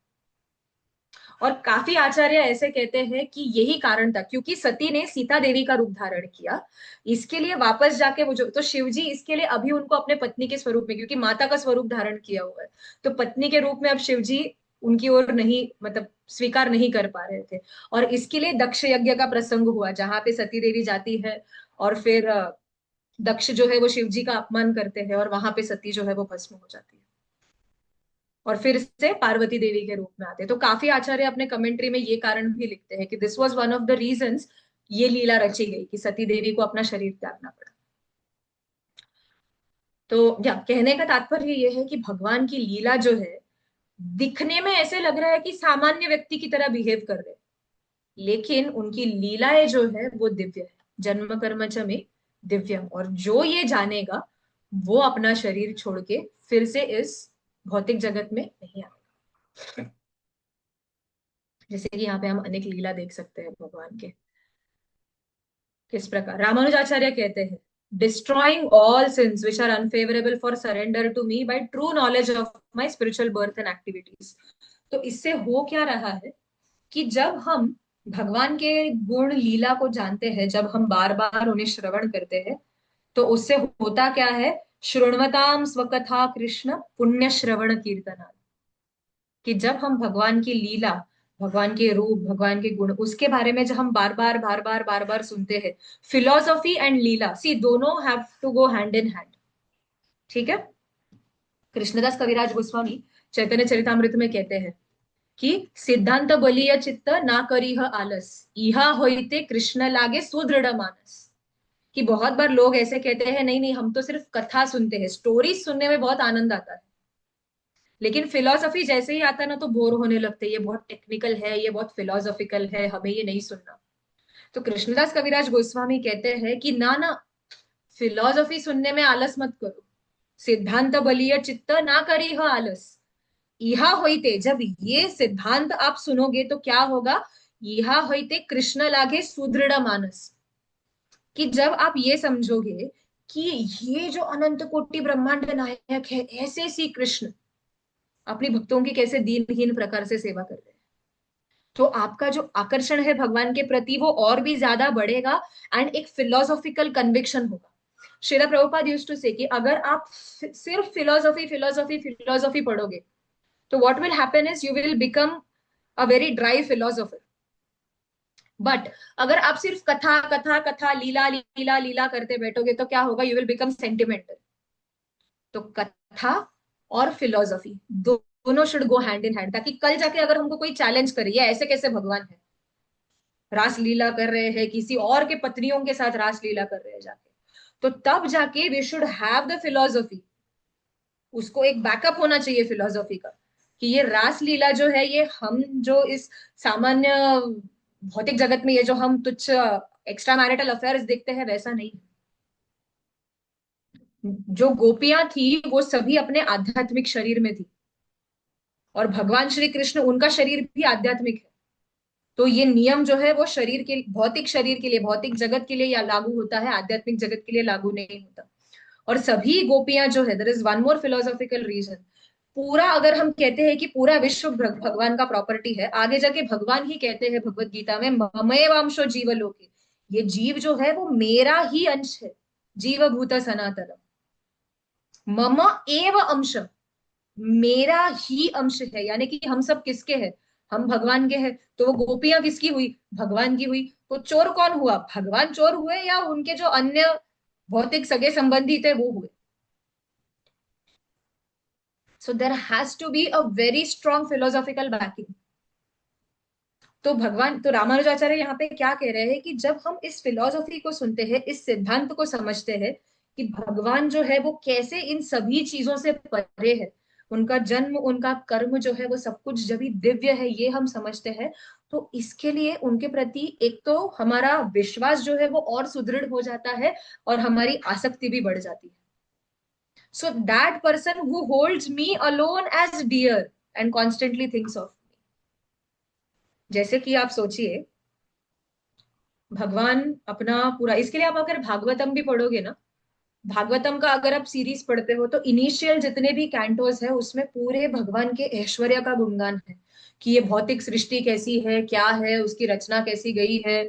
और काफी आचार्य ऐसे कहते हैं कि यही कारण था, क्योंकि सती ने सीता देवी का रूप धारण किया, इसके लिए वापस जाके वो जो, तो शिव जी इसके लिए अभी उनको अपने पत्नी के स्वरूप में, क्योंकि माता का स्वरूप धारण किया हुआ है, तो पत्नी के रूप में अब शिव जी उनकी ओर नहीं, मतलब स्वीकार नहीं कर पा रहे थे। और इसके लिए दक्ष यज्ञ का प्रसंग हुआ, जहां पे सती देवी जाती है, और फिर दक्ष जो है वो शिव जी का अपमान करते हैं, और वहां पे सती जो है वो भस्म हो जाती है, और फिर से पार्वती देवी के रूप में आते हैं। तो काफी आचार्य अपने कमेंट्री में ये कारण भी लिखते हैं कि this was one of the reasons ये लीला रची गई कि सती देवी को अपना शरीर त्यागना पड़ा। तो या कहने का तात्पर्य ये है कि भगवान की लीला जो है, दिखने में ऐसे लग रहा है कि सामान्य व्यक्ति की तरह बिहेव कर रहे हैं, लेकिन उनकी लीलाएं जो है वो दिव्य है, जन्म कर्म च में दिव्यम। और जो ये जानेगा वो अपना शरीर छोड़ के फिर से इस भौतिक जगत में नहीं आएगा। जैसे कि यहाँ पे हम अनेक लीला देख सकते हैं भगवान के, किस प्रकार रामानुजाचार्य कहते हैं, destroying all sins which are unfavourable for surrender to me by true knowledge of my spiritual birth and activities. तो इससे हो क्या रहा है कि जब हम भगवान के गुण लीला को जानते हैं, जब हम बार बार उन्हें श्रवण करते हैं, तो उससे होता क्या है, शृण्वताम स्वकथा कृष्ण पुण्य श्रवण कीर्तना, कि जब हम भगवान की लीला, भगवान के रूप, भगवान के गुण, उसके बारे में जब हम बार बार सुनते हैं, फिलोसॉफी एंड लीला सी दोनों have to go hand in hand. ठीक है। कृष्णदास कविराज गोस्वामी चैतन्य चरितामृत में कहते हैं कि सिद्धांत बलिय चित्त ना करीह आलस, इहा होइते कृष्ण लागे सुदृढ़ मानस। कि बहुत बार लोग ऐसे कहते हैं नहीं नहीं, हम तो सिर्फ कथा सुनते हैं, स्टोरीज सुनने में बहुत आनंद आता है, लेकिन फिलोसफी जैसे ही आता है ना तो बोर होने लगते हैं, ये बहुत टेक्निकल है, ये बहुत फिलोसॉफिकल है, हमें ये नहीं सुनना। तो कृष्णदास कविराज गोस्वामी कहते हैं कि ना ना, फिलोसफी सुनने में आलस मत करो, सिद्धांत बलिय चित्त ना करी हो आलस, इहा होइते, जब ये सिद्धांत आप सुनोगे तो क्या होगा, इहा होइते कृष्ण लागे सुदृढ़ मानस, कि जब आप ये समझोगे कि ये जो अनंत कोटि ब्रह्मांड नायक है, ऐसे श्री कृष्ण अपनी भक्तों की कैसे दीनहीन प्रकार से सेवा कर रहे हैं, तो आपका जो आकर्षण है भगवान के प्रति वो और भी ज्यादा बढ़ेगा, एंड एक फिलोसॉफिकल कन्विक्शन होगा। श्रीला प्रभुपाद यूज्ड टू से कि अगर आप सिर्फ फिलोसॉफी फिलोसॉफी फिलोसॉफी पढ़ोगे, तो what will happen is you will become a very dry philosopher. But अगर आप सिर्फ कथा कथा कथा लीला लीला लीला करते बैठोगे तो क्या होगा, यू विल बिकम सेंटिमेंटल। तो कथा और फिलोसॉफी दोनों should go hand in hand, ताकि कल जाके अगर हमको कोई चैलेंज करे या ऐसे कैसे भगवान है, रास लीला कर रहे हैं किसी और के पत्नियों के साथ, रास लीला कर रहे हैं जाके, तो तब जाके we should have the philosophy. उसको एक बैकअप होना चाहिए फिलोसॉफी का, कि ये रास लीला जो है ये हम जो इस सामान्य भौतिक जगत में ये जो हम तुच्छ एक्स्ट्रा मैरिटल अफेयर्स देखते हैं वैसा नहीं है। जो गोपियां थी वो सभी अपने आध्यात्मिक शरीर में थी, और भगवान श्री कृष्ण उनका शरीर भी आध्यात्मिक है। तो ये नियम जो है वो शरीर के भौतिक शरीर के लिए भौतिक जगत के लिए या लागू होता है, आध्यात्मिक जगत के लिए लागू नहीं होता। और सभी गोपियां जो है, there is one more philosophical reason. पूरा अगर हम कहते हैं कि पूरा विश्व भगवान का प्रॉपर्टी है, आगे जाके भगवान ही कहते हैं भगवत गीता में, ममैवांशो जीवलोके, ये जीव जो है वो मेरा ही अंश है, जीव भूत सनातन, मम एव अंश, मेरा ही अंश है। यानी कि हम सब किसके हैं, हम भगवान के हैं। तो वो गोपियां किसकी हुई, भगवान की हुई। तो चोर कौन हुआ, भगवान चोर हुए या उनके जो अन्य भौतिक सगे संबंधी थे वो हुए। So there has to be a very strong philosophical backing. तो भगवान, तो रामानुजाचार्य यहाँ पे क्या कह रहे हैं कि जब हम इस फिलोसॉफी को सुनते हैं, इस सिद्धांत को समझते हैं कि भगवान जो है वो कैसे इन सभी चीजों से परे है, उनका जन्म उनका कर्म जो है वो सब कुछ जब भी दिव्य है, ये हम समझते हैं। तो इसके लिए उनके प्रति एक तो हमारा विश्वास जो है वो और सुदृढ़ हो जाता है, और हमारी आसक्ति भी बढ़ जाती है। So that person who holds me alone as dear and constantly thinks of, जैसे कि आप सोचिए, भगवान अपना पूरा, इसके लिए आप अगर भागवतम भी पढ़ोगे ना, भागवतम का अगर आप सीरीज पढ़ते हो तो इनिशियल जितने भी कैंटोस है उसमें पूरे भगवान के ऐश्वर्य का गुणगान है, कि ये भौतिक सृष्टि कैसी है, क्या है, उसकी रचना कैसी गई है,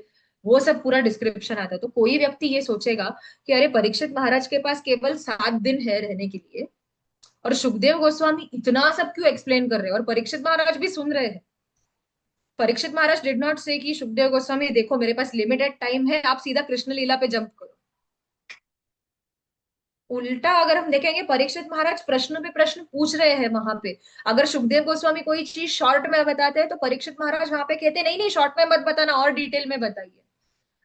वो सब पूरा डिस्क्रिप्शन आता है। तो कोई व्यक्ति ये सोचेगा कि अरे परीक्षित महाराज के पास केवल 7 दिन है रहने के लिए, और सुखदेव गोस्वामी इतना सब क्यों एक्सप्लेन कर रहे हैं, और परीक्षित महाराज भी सुन रहे हैं। परीक्षित महाराज डिड नॉट से कि सुखदेव गोस्वामी देखो मेरे पास लिमिटेड टाइम है, आप सीधा कृष्ण लीला पे जंप करो। उल्टा अगर हम देखेंगे, परीक्षित महाराज प्रश्न पे प्रश्न पूछ रहे हैं वहां पे। अगर सुखदेव गोस्वामी कोई चीज शॉर्ट में बताते हैं तो परीक्षित महाराज वहां पे कहते नहीं नहीं शॉर्ट में मत बताना, और डिटेल में बताइए।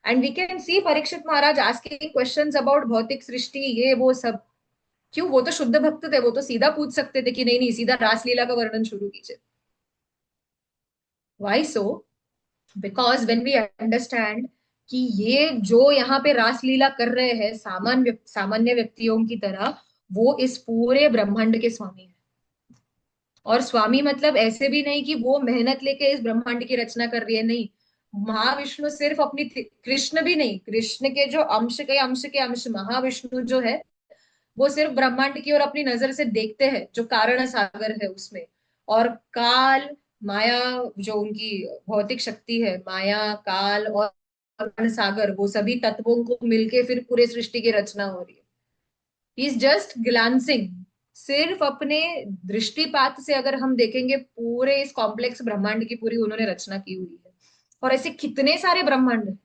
And we can see Parikshit Maharaj asking questions about भौतिक सृष्टि, ये वो सब। क्यों, वो तो शुद्ध भक्त थे, वो तो सीधा पूछ सकते थे कि नहीं नहीं सीधा रासलीला का वर्णन शुरू कीजिए। Why so, because when we understand कि ये जो यहाँ पे रासलीला कर रहे हैं सामान्य व्यक्तियों की तरह, वो इस पूरे ब्रह्मांड के स्वामी है। और स्वामी मतलब ऐसे भी नहीं कि वो मेहनत लेके इस ब्रह्मांड की रचना कर रही है, नहीं। महाविष्णु सिर्फ अपनी कृष्ण भी नहीं, कृष्ण के जो अंश के अंश महाविष्णु जो है, वो सिर्फ ब्रह्मांड की ओर अपनी नजर से देखते हैं, जो कारण सागर है उसमें। और काल, माया, जो उनकी भौतिक शक्ति है, माया काल और कारण सागर, वो सभी तत्वों को मिलके फिर पूरे सृष्टि की रचना हो रही है। इज जस्ट ग्लांसिंग, सिर्फ अपने दृष्टिपात से अगर हम देखेंगे, पूरे इस कॉम्प्लेक्स ब्रह्मांड की पूरी उन्होंने रचना की हुई है। और ऐसे कितने सारे ब्रह्मांड हैं।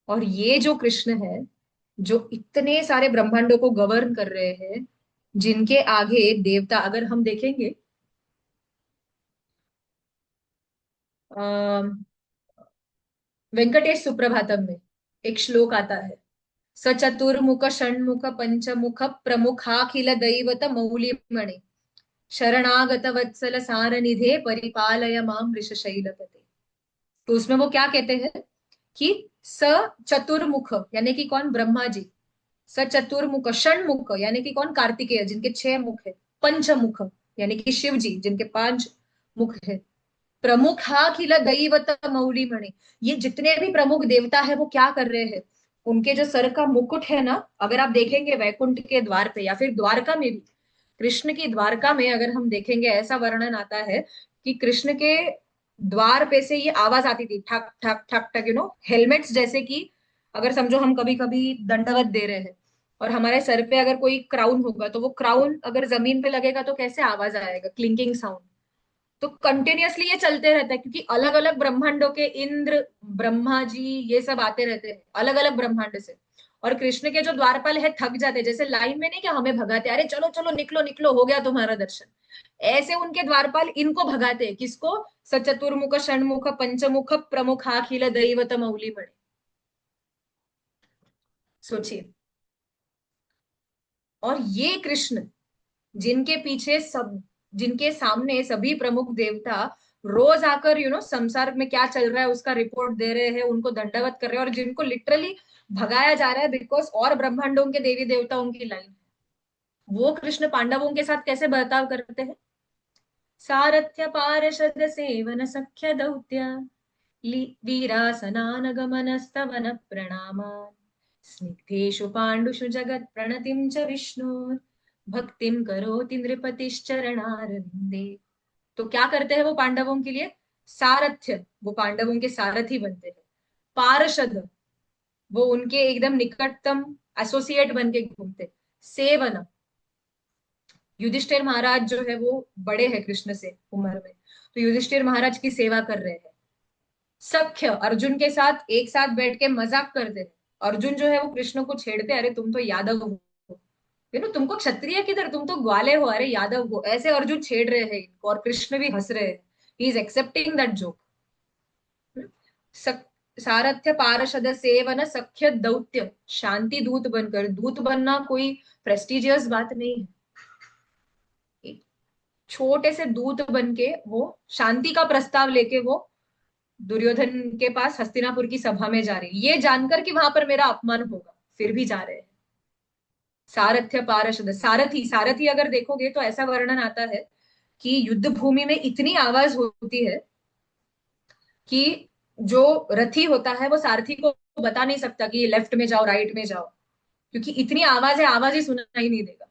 और ये जो कृष्ण है, जो इतने सारे ब्रह्मांडों को गवर्न कर रहे हैं, जिनके आगे देवता, अगर हम देखेंगे अः वेंकटेश सुप्रभातम में एक श्लोक आता है, स चतुर्मुख षण्मुख पंचमुख प्रमुखाखिल दैवत मौलिमणि शरणागत वत्सल सारनिधे परिपालय माम वृषशैलपते। तो उसमें वो क्या कहते हैं कि स चतुर्मुख यानी कि कौन, ब्रह्मा जी। स चतुर्मुख, षण्मुख यानी कि कौन, कार्तिकेय जिनके 6 मुख है। पंचमुख यानी कि शिव जी जिनके 5 मुख है। प्रमुखाखिल दैवत मौलिमणि, ये जितने भी प्रमुख देवता है वो क्या कर रहे हैं, उनके जो सर का मुकुट है ना, अगर आप देखेंगे वैकुंठ के द्वार पे या फिर द्वारका में भी, कृष्ण की द्वारका में अगर हम देखेंगे, ऐसा वर्णन आता है कि कृष्ण के द्वार पे से ये आवाज आती थी, ठक ठक ठक ठक, हेलमेट्स जैसे कि अगर समझो हम कभी कभी दंडवत दे रहे हैं और हमारे सर पे अगर कोई क्राउन होगा तो वो क्राउन अगर जमीन पे लगेगा तो कैसे आवाज आएगा, क्लिंकिंग साउंड। तो कंटिन्यूअसली ये चलते रहता है क्योंकि अलग अलग ब्रह्मांडों के इंद्र, ब्रह्मा जी, ये सब आते रहते हैं अलग अलग ब्रह्मांड से। और कृष्ण के जो द्वारपाल है थक जाते, जैसे लाइन में नहीं क्या हमें भगाते, अरे चलो चलो निकलो निकलो हो गया तुम्हारा दर्शन, ऐसे उनके द्वारपाल इनको भगाते हैं। किसको? सचतुर्मुख षणमुख पंचमुख प्रमुख अखिल दैवत मौली मणि। सोचिए। और ये कृष्ण जिनके पीछे सब, जिनके सामने सभी प्रमुख देवता रोज आकर संसार में क्या चल रहा है उसका रिपोर्ट दे रहे हैं, उनको दंडवत कर रहे हैं, और जिनको लिटरली भगाया जा रहा है बिकॉज और ब्रह्मांडों के देवी देवताओं की लाइन, वो कृष्ण पांडवों के साथ कैसे बर्ताव करते हैं? सारथ्य पार्षद सेवन सख्य दौत्य वीरासनानगमनस्तवन प्रणामान् स्निग्धेषु पाण्डुषु जगत् प्रणतिं च विष्णोर् भक्तिं करोति नृपतिश्चरणारविन्दे। तो क्या करते हैं वो पांडवों के लिए? सारथ्य, वो पांडवों के सारथी बनते हैं। पार्षद, वो उनके एकदम निकटतम एसोसिएट बन के घूमते। सेवन, युधिष्ठिर महाराज जो है वो बड़े हैं कृष्ण से उम्र में, तो युधिष्ठिर महाराज की सेवा कर रहे हैं। सख्य, अर्जुन के साथ एक साथ बैठ के मजाक करते हैं। अर्जुन जो है वो कृष्ण को छेड़ते, अरे तुम तो यादव हो, तुमको क्षत्रिय किधर, तुम तो ग्वाले हो, अरे यादव हो, ऐसे अर्जुन छेड़ रहे हैं इनको और कृष्ण भी हंस रहे हैं। He is accepting that joke. सारथ्य पार्षद सेवन सख्य दौत्य, शांति दूत बनकर, दूत बनना कोई प्रेस्टिजियस बात नहीं है। एक छोटे से दूत बन के वो शांति का प्रस्ताव लेके वो दुर्योधन के पास हस्तिनापुर की सभा में जा रही, ये जानकर कि वहां पर मेरा अपमान होगा, फिर भी जा रहे हैं। सारथ्य पार्षद, सारथी, सारथी अगर देखोगे तो ऐसा वर्णन आता है कि युद्ध भूमि में इतनी आवाज होती है कि जो रथी होता है वो सारथी को बता नहीं सकता कि लेफ्ट में जाओ राइट में जाओ, क्योंकि इतनी आवाज है, आवाज ही सुनाई नहीं देगा।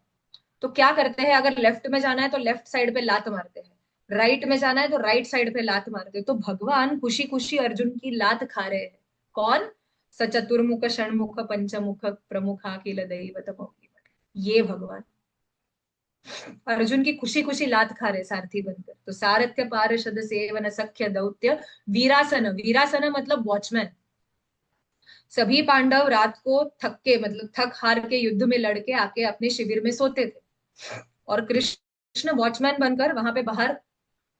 तो क्या करते हैं, अगर लेफ्ट में जाना है तो लेफ्ट साइड पे लात मारते हैं, राइट में जाना है तो राइट साइड पे लात मारते हैं। तो भगवान खुशी खुशी अर्जुन की लात खा रहे हैं। कौन? सचतुर्मुख षणमुख पंचमुख प्रमुख अखिल दैवत मौली, ये भगवान अर्जुन की खुशी खुशी लात खा रहे सारथी बनकर। तो सारथ्य पार्षद सेवन सख्य दौत्य वीरासन, वीरासन मतलब वॉचमैन। सभी पांडव रात को थक के, मतलब थक हार के युद्ध में लड़के आके अपने शिविर में सोते थे और कृष्ण वॉचमैन बनकर वहां पे बाहर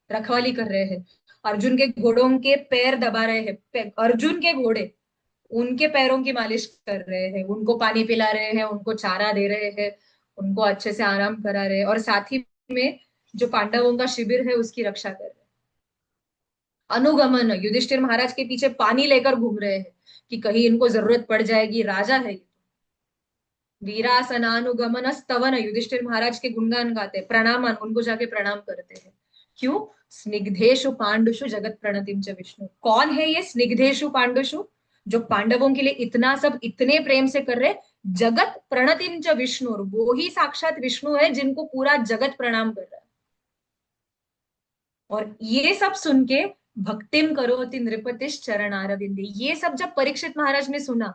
रखवाली कर रहे हैं। अर्जुन के घोड़ों के पैर दबा रहे हैं, अर्जुन के घोड़े उनके पैरों की मालिश कर रहे हैं, उनको पानी पिला रहे हैं, उनको चारा दे रहे हैं, उनको अच्छे से आराम करा रहे हैं, और साथ ही में जो पांडवों का शिविर है उसकी रक्षा कर रहे हैं। अनुगमन, युधिष्ठिर महाराज के पीछे पानी लेकर घूम रहे हैं कि कहीं इनको जरूरत पड़ जाएगी, राजा है। वीरासनानुगमन स्तवन, युधिष्ठिर महाराज के गुणगान गाते, प्रणामन, उनको जाके प्रणाम करते हैं। क्यों? स्निग्धेशु पांडुषु जगत प्रणतिम च विष्णु। कौन है ये स्निग्धेशु पांडुषु? जो पांडवों के लिए इतना सब इतने प्रेम से कर रहे, जगत प्रणतिम च विष्णु, वो ही साक्षात विष्णु है जिनको पूरा जगत प्रणाम कर रहा है। और ये सब सुन के भक्तिम करोति नृपतिश चरणारविंदे, ये सब जब परीक्षित महाराज ने सुना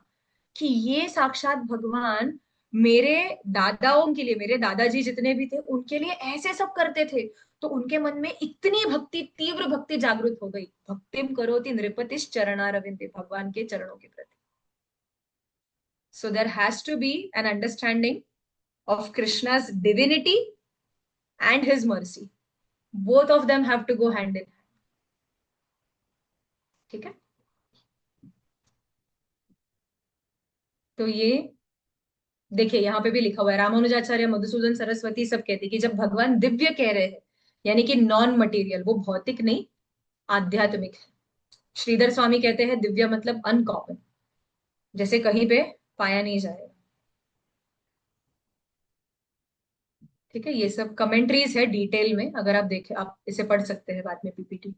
कि ये साक्षात भगवान मेरे दादाओं के लिए, मेरे दादाजी जितने भी थे उनके लिए ऐसे सब करते थे, तो उनके मन में इतनी भक्ति, तीव्र भक्ति जागृत हो गई। भक्तिम करोति नृपतिश चरणारविंदे, भगवान के चरणों के प्रति। So there has to be an understanding of Krishna's divinity and his mercy. Both of them have to go hand in hand. ठीक है? तो ये देखिए यहाँ पे भी लिखा हुआ है, रामानुजाचार्य, मधुसूदन सरस्वती सब कहते हैं कि जब भगवान दिव्य कह रहे हैं यानी कि नॉन मटेरियल, वो भौतिक नहीं, आध्यात्मिक है। श्रीधर स्वामी कहते हैं दिव्य मतलब अनकॉमन, जैसे कहीं पे पाया नहीं जाएगा। ठीक है, ये सब कमेंट्रीज है डिटेल में, अगर आप देखें आप इसे पढ़ सकते हैं बाद में पीपीटी।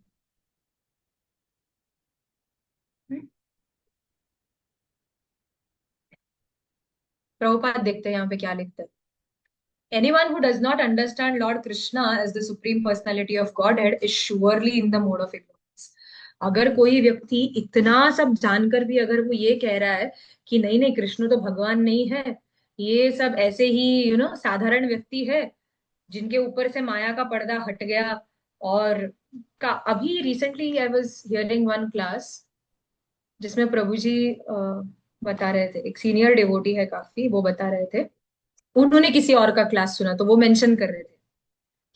प्रभुपाद देखते हैं यहाँ पे क्या लिखते हैं। Anyone who does not understand Lord Krishna as the Supreme Personality of Godhead is surely in the mode of ignorance. अगर कोई व्यक्ति इतना सब जानकर भी अगर वो ये कह रहा है कि नहीं नहीं कृष्ण तो भगवान नहीं है, ये सब ऐसे ही साधारण व्यक्ति है जिनके ऊपर से माया का पर्दा हट गया। और अभी recently I was hearing one class जिसमें प्रभु जी बता रहे थे, एक सीनियर डिवोटी है काफी, वो बता रहे थे, उन्होंने किसी और का क्लास सुना तो वो मेंशन कर रहे थे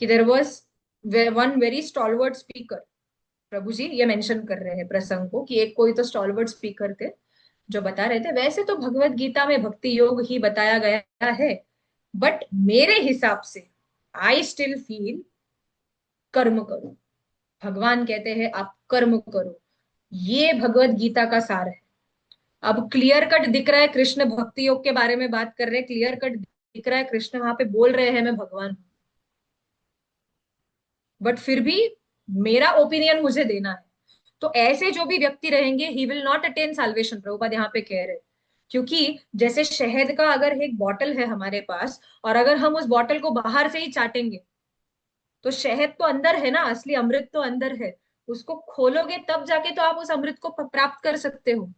कि there was one very stalwart speaker. प्रभु जी ये मेंशन कर रहे हैं प्रसंग को कि एक कोई तो स्टॉलवर्ड स्पीकर थे जो बता रहे थे वैसे तो भगवत गीता में भक्ति योग ही बताया गया है, बट मेरे हिसाब से आई स्टिल फील कर्म करो। भगवान कहते हैं आप कर्म करो, ये भगवत गीता का सार है। अब क्लियर कट दिख रहा है कृष्ण भक्ति योग के बारे में बात कर रहे हैं, क्लियर कट दिख रहा है कृष्ण वहां पे बोल रहे हैं मैं भगवान हूं, बट फिर भी मेरा ओपिनियन मुझे देना है। तो ऐसे जो भी व्यक्ति रहेंगे he will not attain salvation, Prabhupada यहाँ पे कह रहे हैं। क्योंकि जैसे शहद का अगर एक बॉटल है हमारे पास और अगर हम उस बॉटल को बाहर से ही चाटेंगे तो शहद तो अंदर है ना, असली अमृत तो अंदर है। उसको खोलोगे तब जाके तो आप उस अमृत को प्राप्त कर सकते हो।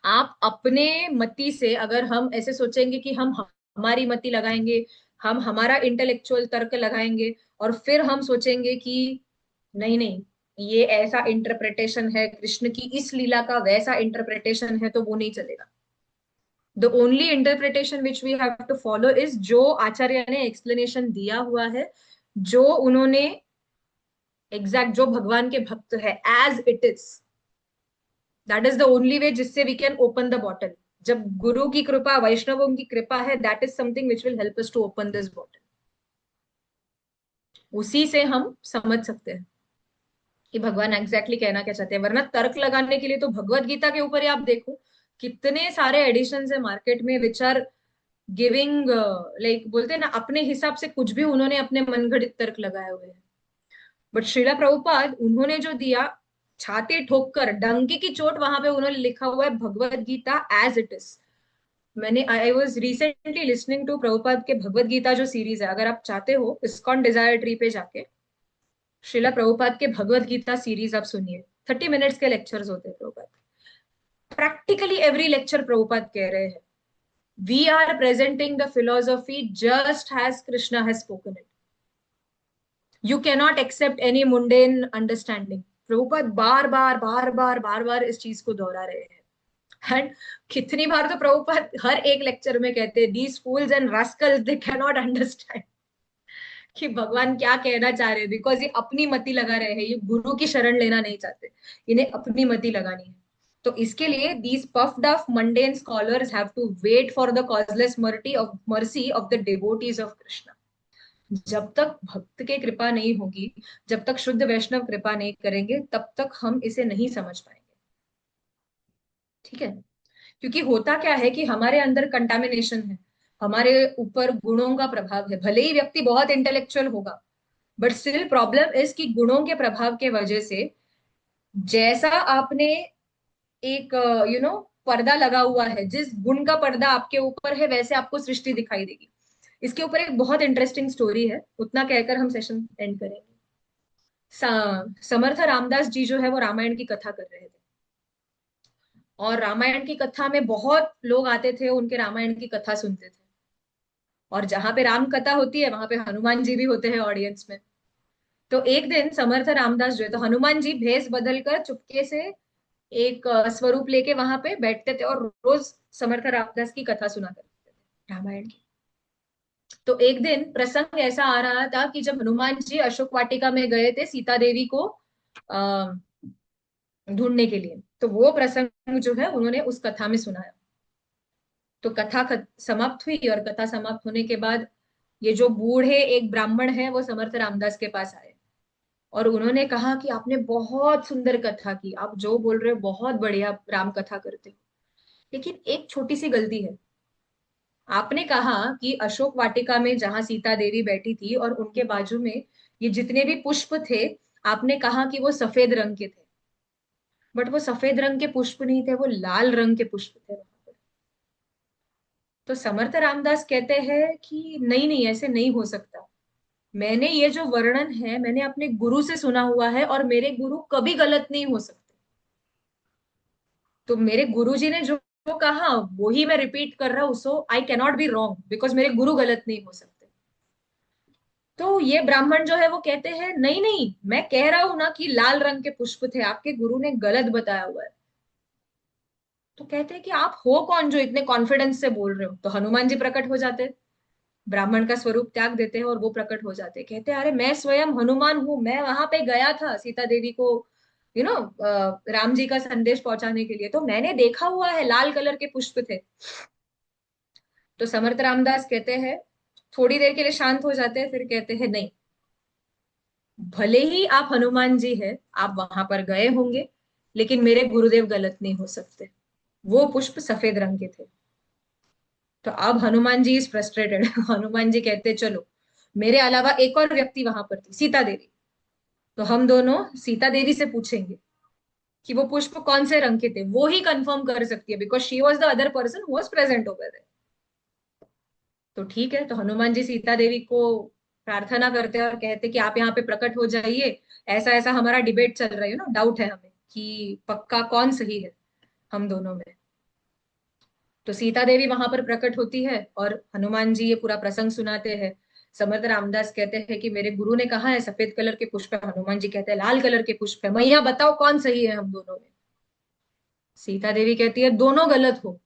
आप अपने मति से अगर हम ऐसे सोचेंगे कि हम हमारी मति लगाएंगे, हम हमारा इंटेलेक्चुअल तर्क लगाएंगे और फिर हम सोचेंगे कि नहीं नहीं ये ऐसा इंटरप्रिटेशन है कृष्ण की, इस लीला का वैसा इंटरप्रिटेशन है, तो वो नहीं चलेगा। The only interpretation which we have to follow is जो आचार्य ने एक्सप्लेनेशन दिया हुआ है, जो उन्होंने एग्जैक्ट जो भगवान के भक्त है as it is, that is the only way जिससे we can open the bottle. जब गुरु की कृपा वैष्णवों की कृपा है, that is something which will help us to open this bottle. उसी से हम समझ सकते हैं कि भगवान एग्जैक्टली कहना क्या चाहते हैं। वरना तर्क लगाने के लिए तो भगवत गीता के ऊपर ही आप देखो कितने सारे एडिशन है मार्केट में विच आर गिविंग, लाइक बोलते हैं ना अपने हिसाब से कुछ भी उन्होंने अपने मनगढ़ंत तर्क लगाए हुए हैं। बट श्रीला प्रभुपाद उन्होंने जो दिया छाती ठोक कर डंकी की चोट, वहां पे उन्होंने लिखा हुआ है Bhagavad Gita as it is. मैंने I was recently listening to Prabhupada के भगवत गीता जो सीरीज है, अगर आप चाहते हो इस्कॉन डिजायर ट्री पे जाके श्रीला प्रभुपाद के भगवत गीता सीरीज आप सुनिए। 30 मिनट्स के लेक्चर्स होते हैं Prabhupada, practically every lecture Prabhupada कह रहे हैं we are presenting the philosophy just as Krishna has spoken it, you cannot accept any mundane understanding. Prabhupada बार बार बार बार बार बार इस चीज को दोहरा रहे हैं। एंड कितनी बार तो प्रभुपाद हर एक लेक्चर में कहते हैं these fools and Rascals they cannot understand कि भगवान क्या कहना चाह रहे हैं, बिकॉज ये अपनी मति लगा रहे हैं, ये गुरु की शरण लेना नहीं चाहते, इन्हें अपनी मति लगानी है। तो इसके लिए these puffed of mundane scholars have to wait for the causeless mercy of the devotees of Krishna. जब तक भक्त के कृपा नहीं होगी, जब तक शुद्ध वैष्णव कृपा नहीं करेंगे, तब तक हम इसे नहीं समझ पाएंगे। ठीक है, क्योंकि होता क्या है कि हमारे अंदर कंटामिनेशन है, हमारे ऊपर गुणों का प्रभाव है। भले ही व्यक्ति बहुत इंटेलेक्चुअल होगा बट स्टिल प्रॉब्लम इज कि गुणों के प्रभाव के वजह से जैसा आपने एक पर्दा लगा हुआ है, जिस गुण का पर्दा आपके ऊपर है वैसे आपको सृष्टि दिखाई देगी। इसके ऊपर एक बहुत इंटरेस्टिंग स्टोरी है, उतना कहकर हम सेशन एंड करेंगे। समर्थ रामदास जी जो है वो रामायण की कथा कर रहे थे और रामायण की कथा में बहुत लोग आते थे, उनके रामायण की कथा सुनते थे। और जहां पे राम कथा होती है वहां पे हनुमान जी भी होते हैं ऑडियंस में। तो एक दिन समर्थ रामदास जो है, तो हनुमान जी भेष बदल कर चुपके से एक स्वरूप लेके वहां पे बैठते थे और रोज समर्थ रामदास की कथा सुना करते थे रामायण की। तो एक दिन प्रसंग ऐसा आ रहा था कि जब हनुमान जी अशोक वाटिका में गए थे सीता देवी को अ, ढूंढने के लिए, तो वो प्रसंग जो है उन्होंने उस कथा में सुनाया। तो कथा समाप्त हुई और कथा समाप्त होने के बाद ये जो बूढ़े एक ब्राह्मण है वो समर्थ रामदास के पास आए और उन्होंने कहा कि आपने बहुत सुंदर कथा की, आप जो बोल रहे हो बहुत बढ़िया राम कथा करते हो, लेकिन एक छोटी सी गलती है। आपने कहा कि अशोक वाटिका में जहां सीता देवी बैठी थी और उनके बाजू में ये जितने भी पुष्प थे, आपने कहा कि वो सफेद रंग के थे, बट वो सफेद रंग के पुष्प नहीं थे, वो लाल रंग के पुष्प थे वहां पर। तो समर्थ रामदास कहते हैं कि नहीं नहीं ऐसे नहीं हो सकता। मैंने ये जो वर्णन है मैंने अपने गुरु से सुना हुआ है, और मेरे गुरु कभी गलत नहीं हो सकते। तो मेरे गुरु जी ने जो कहा वो ही मैं रिपीट कर रहा हूं, so I cannot be wrong because मेरे गुरु गलत नहीं हो सकते। तो ये ब्राह्मण जो है वो कहते हैं नहीं नहीं, मैं कह रहा हूं ना कि लाल रंग के पुष्प थे, आपके गुरु ने गलत बताया हुआ है। तो कहते हैं कि आप हो कौन जो इतने कॉन्फिडेंस से बोल रहे हो। तो हनुमान जी प्रकट हो जाते हैं, ब्राह्मण का स्वरूप त्याग देते हैं और वो प्रकट हो जाते हैं। कहते हैं अरे मैं स्वयं हनुमान हूं, मैं वहां पे गया था सीता देवी को राम जी का संदेश पहुंचाने के लिए, तो मैंने देखा हुआ है लाल कलर के पुष्प थे। तो समर्थ रामदास कहते हैं, थोड़ी देर के लिए शांत हो जाते हैं, फिर कहते हैं नहीं, भले ही आप हनुमान जी है, आप वहां पर गए होंगे, लेकिन मेरे गुरुदेव गलत नहीं हो सकते। वो पुष्प सफेद रंग के थे। तो अब हनुमान जी इज फ्रस्ट्रेटेड। हनुमान जी कहते चलो, मेरे अलावा एक और व्यक्ति वहां पर थी, सीता देवी। तो हम दोनों सीता देवी से पूछेंगे कि वो पुष्प कौन से रंग के थे, वो ही कंफर्म कर सकती है because she was the other person who was present over there. तो ठीक है, तो हनुमान जी सीता देवी को प्रार्थना करते हैं और कहते कि आप यहाँ पे प्रकट हो जाइए, ऐसा ऐसा हमारा डिबेट चल रहा है, डाउट है हमें कि पक्का कौन सही है हम दोनों में। तो सीता देवी वहां पर प्रकट होती है और हनुमान जी ये पूरा प्रसंग सुनाते हैं। समर्थ रामदास कहते हैं कि मेरे गुरु ने कहा है सफेद कलर के पुष्प है, हनुमान जी कहते हैं लाल कलर के पुष्प है, मैया बताओ कौन सही है हम दोनों में। सीता देवी कहती है दोनों गलत हो,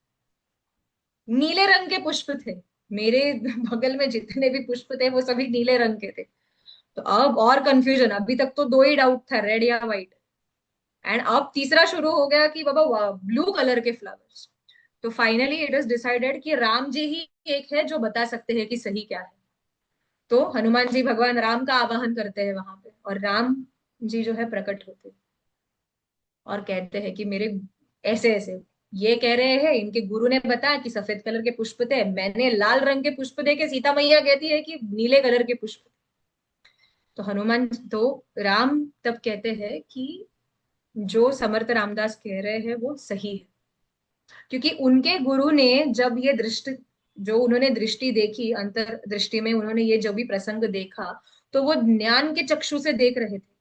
नीले रंग के पुष्प थे, मेरे बगल में जितने भी पुष्प थे वो सभी नीले रंग के थे। तो अब और कंफ्यूजन, अभी तक तो दो ही डाउट था, रेड या व्हाइट, एंड अब तीसरा शुरू हो गया कि बाबा ब्लू कलर के फ्लावर्स। तो फाइनली इट इज डिसाइडेड कि राम जी ही एक है जो बता सकते हैं कि सही क्या है। तो हनुमान जी भगवान राम का आवाहन करते हैं वहां पे, और राम जी जो है प्रकट होते हैं और कहते हैं कि मेरे ऐसे ऐसे ये कह रहे हैं, इनके गुरु ने बताया कि सफेद कलर के पुष्प थे, मैंने लाल रंग के पुष्प देखे, सीता मैया कहती है कि नीले कलर के पुष्प। तो हनुमान तो राम तब कहते हैं कि जो समर्थ रामदास कह रहे हैं वो सही है, क्योंकि उनके गुरु ने जब ये दृष्टि, जो उन्होंने दृष्टि देखी अंतर दृष्टि में, उन्होंने ये जो भी प्रसंग देखा, तो वो ज्ञान के चक्षु से देख रहे थे।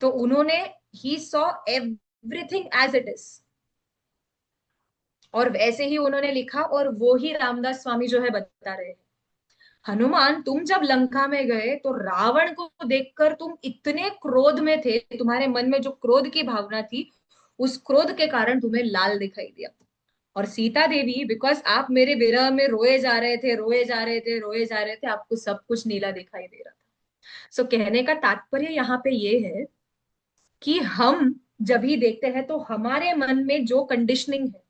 तो उन्होंने ही saw everything as it is, और वैसे ही उन्होंने लिखा, और वो ही रामदास स्वामी जो है बता रहे हैं। हनुमान तुम जब लंका में गए तो रावण को देखकर तुम इतने क्रोध में थे, तुम्हारे मन में जो क्रोध की भावना थी, उस क्रोध के कारण तुम्हें लाल दिखाई दिया। और सीता देवी बिकॉज आप मेरे विरह में रोए जा रहे थे, रोए जा रहे थे, रोए जा रहे थे, आपको सब कुछ नीला दिखाई दे रहा था। सो कहने का तात्पर्य यहाँ पे ये है कि हम जब भी देखते हैं तो हमारे मन में जो कंडीशनिंग है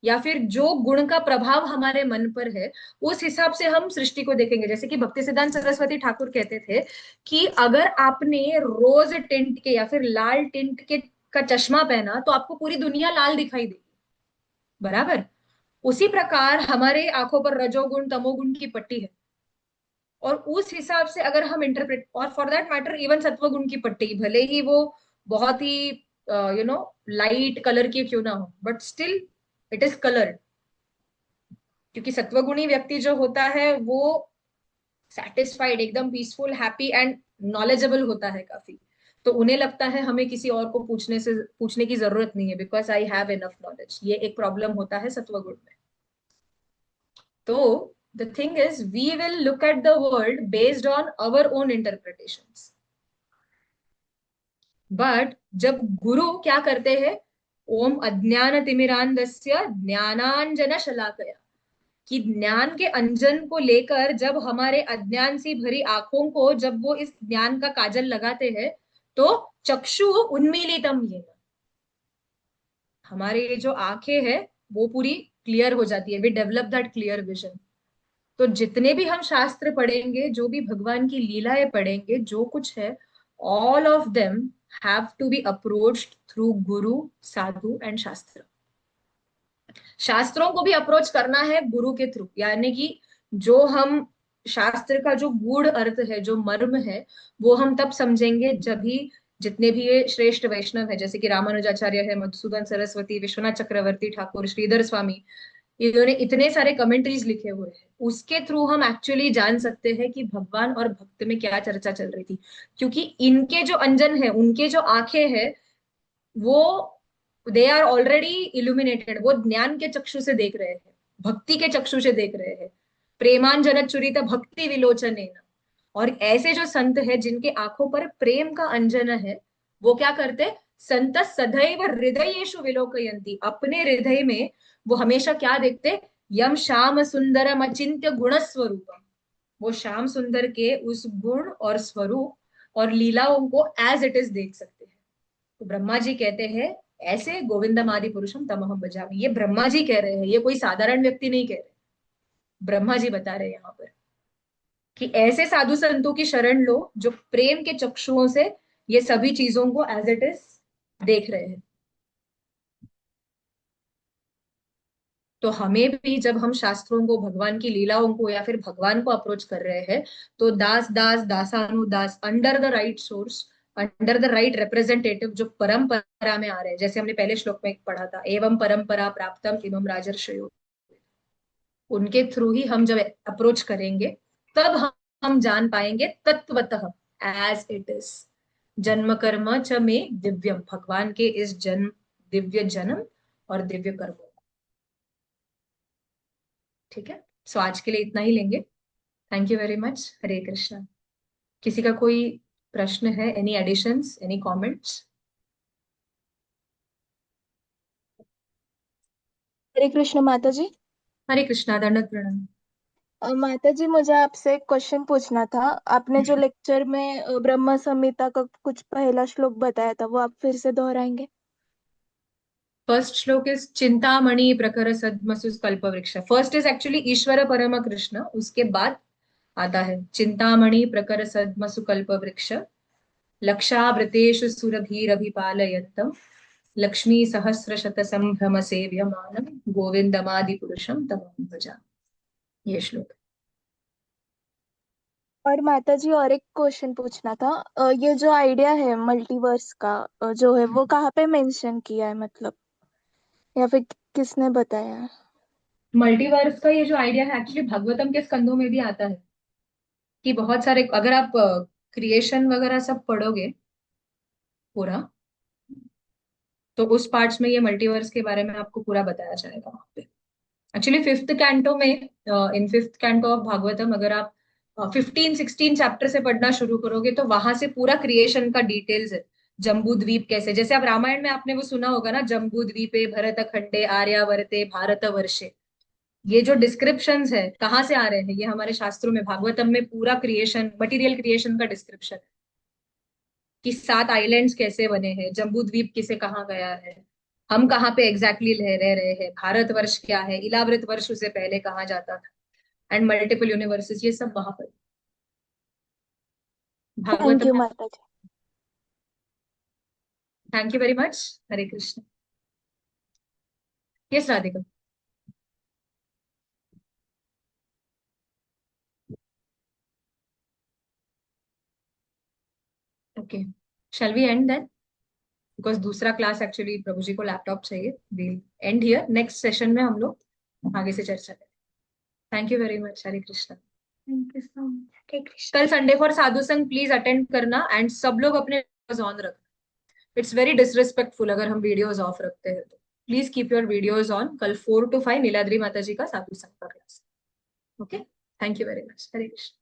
या फिर जो गुण का प्रभाव हमारे मन पर है, उस हिसाब से हम सृष्टि को देखेंगे। जैसे कि भक्ति सिद्धांत सरस्वती ठाकुर कहते थे कि अगर आपने रोज टिंट के या फिर लाल टिंट के का चश्मा पहना तो आपको पूरी दुनिया लाल दिखाई देगी, बराबर। उसी प्रकार हमारे आंखों पर रजोगुण तमोगुण की पट्टी है, और उस हिसाब से अगर हम इंटरप्रेट, और फॉर दैट मैटर इवन सत्वगुण की पट्टी, भले ही वो बहुत ही लाइट कलर की क्यों ना हो, but still it is colour. क्योंकि सत्वगुणी व्यक्ति जो होता है वो सेटिस्फाइड, एकदम पीसफुल, हैप्पी एंड नॉलेजेबल होता है काफी। तो उन्हें लगता है हमें किसी और को पूछने की जरूरत नहीं है, because I have enough knowledge. ये एक प्रॉब्लम होता है सत्वगुण में। तो the thing is we will look at the world based on our own interpretations, but जब गुरु क्या करते हैं, ओम अज्ञान तिमिरांधस्य ज्ञानांजन शलाकया, कि ज्ञान के अंजन को लेकर जब हमारे अज्ञान से भरी आंखों को जब वो इस ज्ञान का काजल लगाते हैं, तो चक्षु उन्मीलितम येन, हमारे ये जो आंखें हैं वो पूरी क्लियर हो जाती है, we develop that clear vision. तो जितने भी हम शास्त्र पढ़ेंगे, जो भी भगवान की लीलाएं पढ़ेंगे, जो कुछ है, all of them have to be approached through guru, sadhu and शास्त्र। शास्त्रों को भी अप्रोच करना है गुरु के थ्रू, यानी कि जो हम शास्त्र का जो गूढ़ अर्थ है, जो मर्म है, वो हम तब समझेंगे जब भी जितने भी ये श्रेष्ठ वैष्णव है, जैसे कि रामानुजाचार्य है, मधुसूदन सरस्वती, विश्वनाथ चक्रवर्ती ठाकुर, श्रीधर स्वामी, इन्होंने इतने सारे कमेंट्रीज लिखे हुए हैं, उसके थ्रू हम एक्चुअली जान सकते हैं कि भगवान और भक्त में क्या चर्चा चल रही थी। क्योंकि इनके जो अंजन है, उनके जो आंखें हैं, वो दे आर ऑलरेडी इल्यूमिनेटेड, वो ज्ञान के चक्षु से देख रहे हैं, भक्ति के चक्षु से देख रहे हैं। प्रेमांजन चुरित भक्ति विलोचने। और ऐसे जो संत है जिनके आंखों पर प्रेम का अंजन है, वो क्या करते? संत सदैव हृदयेषु विलोकयन्ति, अपने हृदय में वो हमेशा क्या देखते? यम श्याम सुंदरम अचिंत्य गुण स्वरूपम। वो श्याम सुंदर के उस गुण और स्वरूप और लीलाओं को एज इट इज देख सकते हैं। तो ब्रह्मा जी कहते हैं ऐसे गोविंदम आदि पुरुषम तमहम भजामि। ये ब्रह्मा जी कह रहे हैं, ये कोई साधारण व्यक्ति नहीं कह रहे। ब्रह्मा जी बता रहे हैं यहाँ पर कि ऐसे साधु संतों की शरण लो जो प्रेम के चक्षुओं से ये सभी चीजों को एज इट इज देख रहे हैं। तो हमें भी जब हम शास्त्रों को, भगवान की लीलाओं को या फिर भगवान को अप्रोच कर रहे हैं, तो दास दास दासानुदास, under the right source, under the right representative जो परंपरा में आ रहे हैं, जैसे हमने पहले श्लोक में पढ़ा था, एवं परंपरा प्राप्तम इमं राजर्षयो, उनके थ्रू ही हम जब अप्रोच करेंगे, तब हम जान पाएंगे तत्वतः एज इट इज। जन्म कर्म च में दिव्यम, भगवान के इस जन्म, दिव्य जन्म और दिव्य कर्म। ठीक है, सो आज के लिए इतना ही लेंगे। Thank you very much. Hare Krishna. किसी का कोई प्रश्न है? Any additions, any comments? Hare Krishna माता जी। हरे कृष्णा, दंडक प्रणाम। माता जी, मुझे आपसे एक क्वेश्चन पूछना था। आपने जो लेक्चर में ब्रह्म संहिता का कुछ पहला श्लोक बताया था, वो आप फिर से दोहराएंगे? फर्स्ट श्लोक इज चिंतामणि प्रकर सद्मसु कल्प वृक्ष। फर्स्ट इज एक्चुअली ईश्वर परम कृष्ण, उसके बाद आता है चिंतामणि प्रकर सद्मसु कल्प वृक्ष, लक्षावृतेषु सुरभिरभिपालयन्तम्, लक्ष्मी सहस्र शत संभ्रम सेव्यमानं गोविंदमादि पुरुषम तमहं भजामि। ये श्लोक। और माता जी, और एक क्वेश्चन पूछना था। ये जो आइडिया है मल्टीवर्स का, जो है वो कहाँ पे मेंशन किया है, मतलब, या फिर किसने बताया है? मल्टीवर्स का ये जो आइडिया है, एक्चुअली भागवतम के स्कंदों में भी आता है कि बहुत सारे, अगर आप क्रिएशन वगैरह सब पढ़ोगे पूरा, तो उस पार्ट्स में ये मल्टीवर्स के बारे में आपको पूरा बताया जाएगा वहां पे। एक्चुअली फिफ्थ कैंटो में, in fifth canto of Bhagavatam, अगर आप 15-16 चैप्टर से पढ़ना शुरू करोगे, तो वहां से पूरा क्रिएशन का डिटेल्स है। जम्बू द्वीप कैसे, जैसे आप रामायण में आपने वो सुना होगा ना, जम्बू द्वीपे भरत खंडे आर्यावर्ते भारत वर्षे। ये जो डिस्क्रिप्शंस है कहाँ से आ रहे हैं? ये हमारे शास्त्रों में, भागवतम में पूरा क्रिएशन, मटेरियल क्रिएशन का डिस्क्रिप्शन है कि 7 आइलैंड्स कैसे बने हैं, जम्बू द्वीप किसे कहाँ गया है, हम कहाँ पे एग्जैक्टली रह रहे हैं, भारतवर्ष क्या है, इलाव्रत वर्ष उसे पहले कहा जाता था, एंड मल्टीपल यूनिवर्सेस, ये सब वहां पर थैंक भागवत यू में। माता जी। Thank you very much. Hare Krishna. Yes Radhika. Okay, shall we end then? Because दूसरा क्लास एक्चुअली प्रभु जी को लैपटॉप चाहिए। We'll end here, next session में हम लोग आगे से चर्चा करें। Thank you very much. Hare Krishna. Thank you so much. Hare Krishna. कल संडे फॉर साधु संग प्लीज अटेंड करना, एंड सब लोग अपने ऑन रखना। इट्स वेरी डिसरिस्पेक्टफुल अगर हम वीडियोस ऑफ रखते हैं, तो please keep your videos on. कल 4 to 5 नीलाद्री माता जी का साधु संग का class. Okay, thank you very much. Hare Krishna.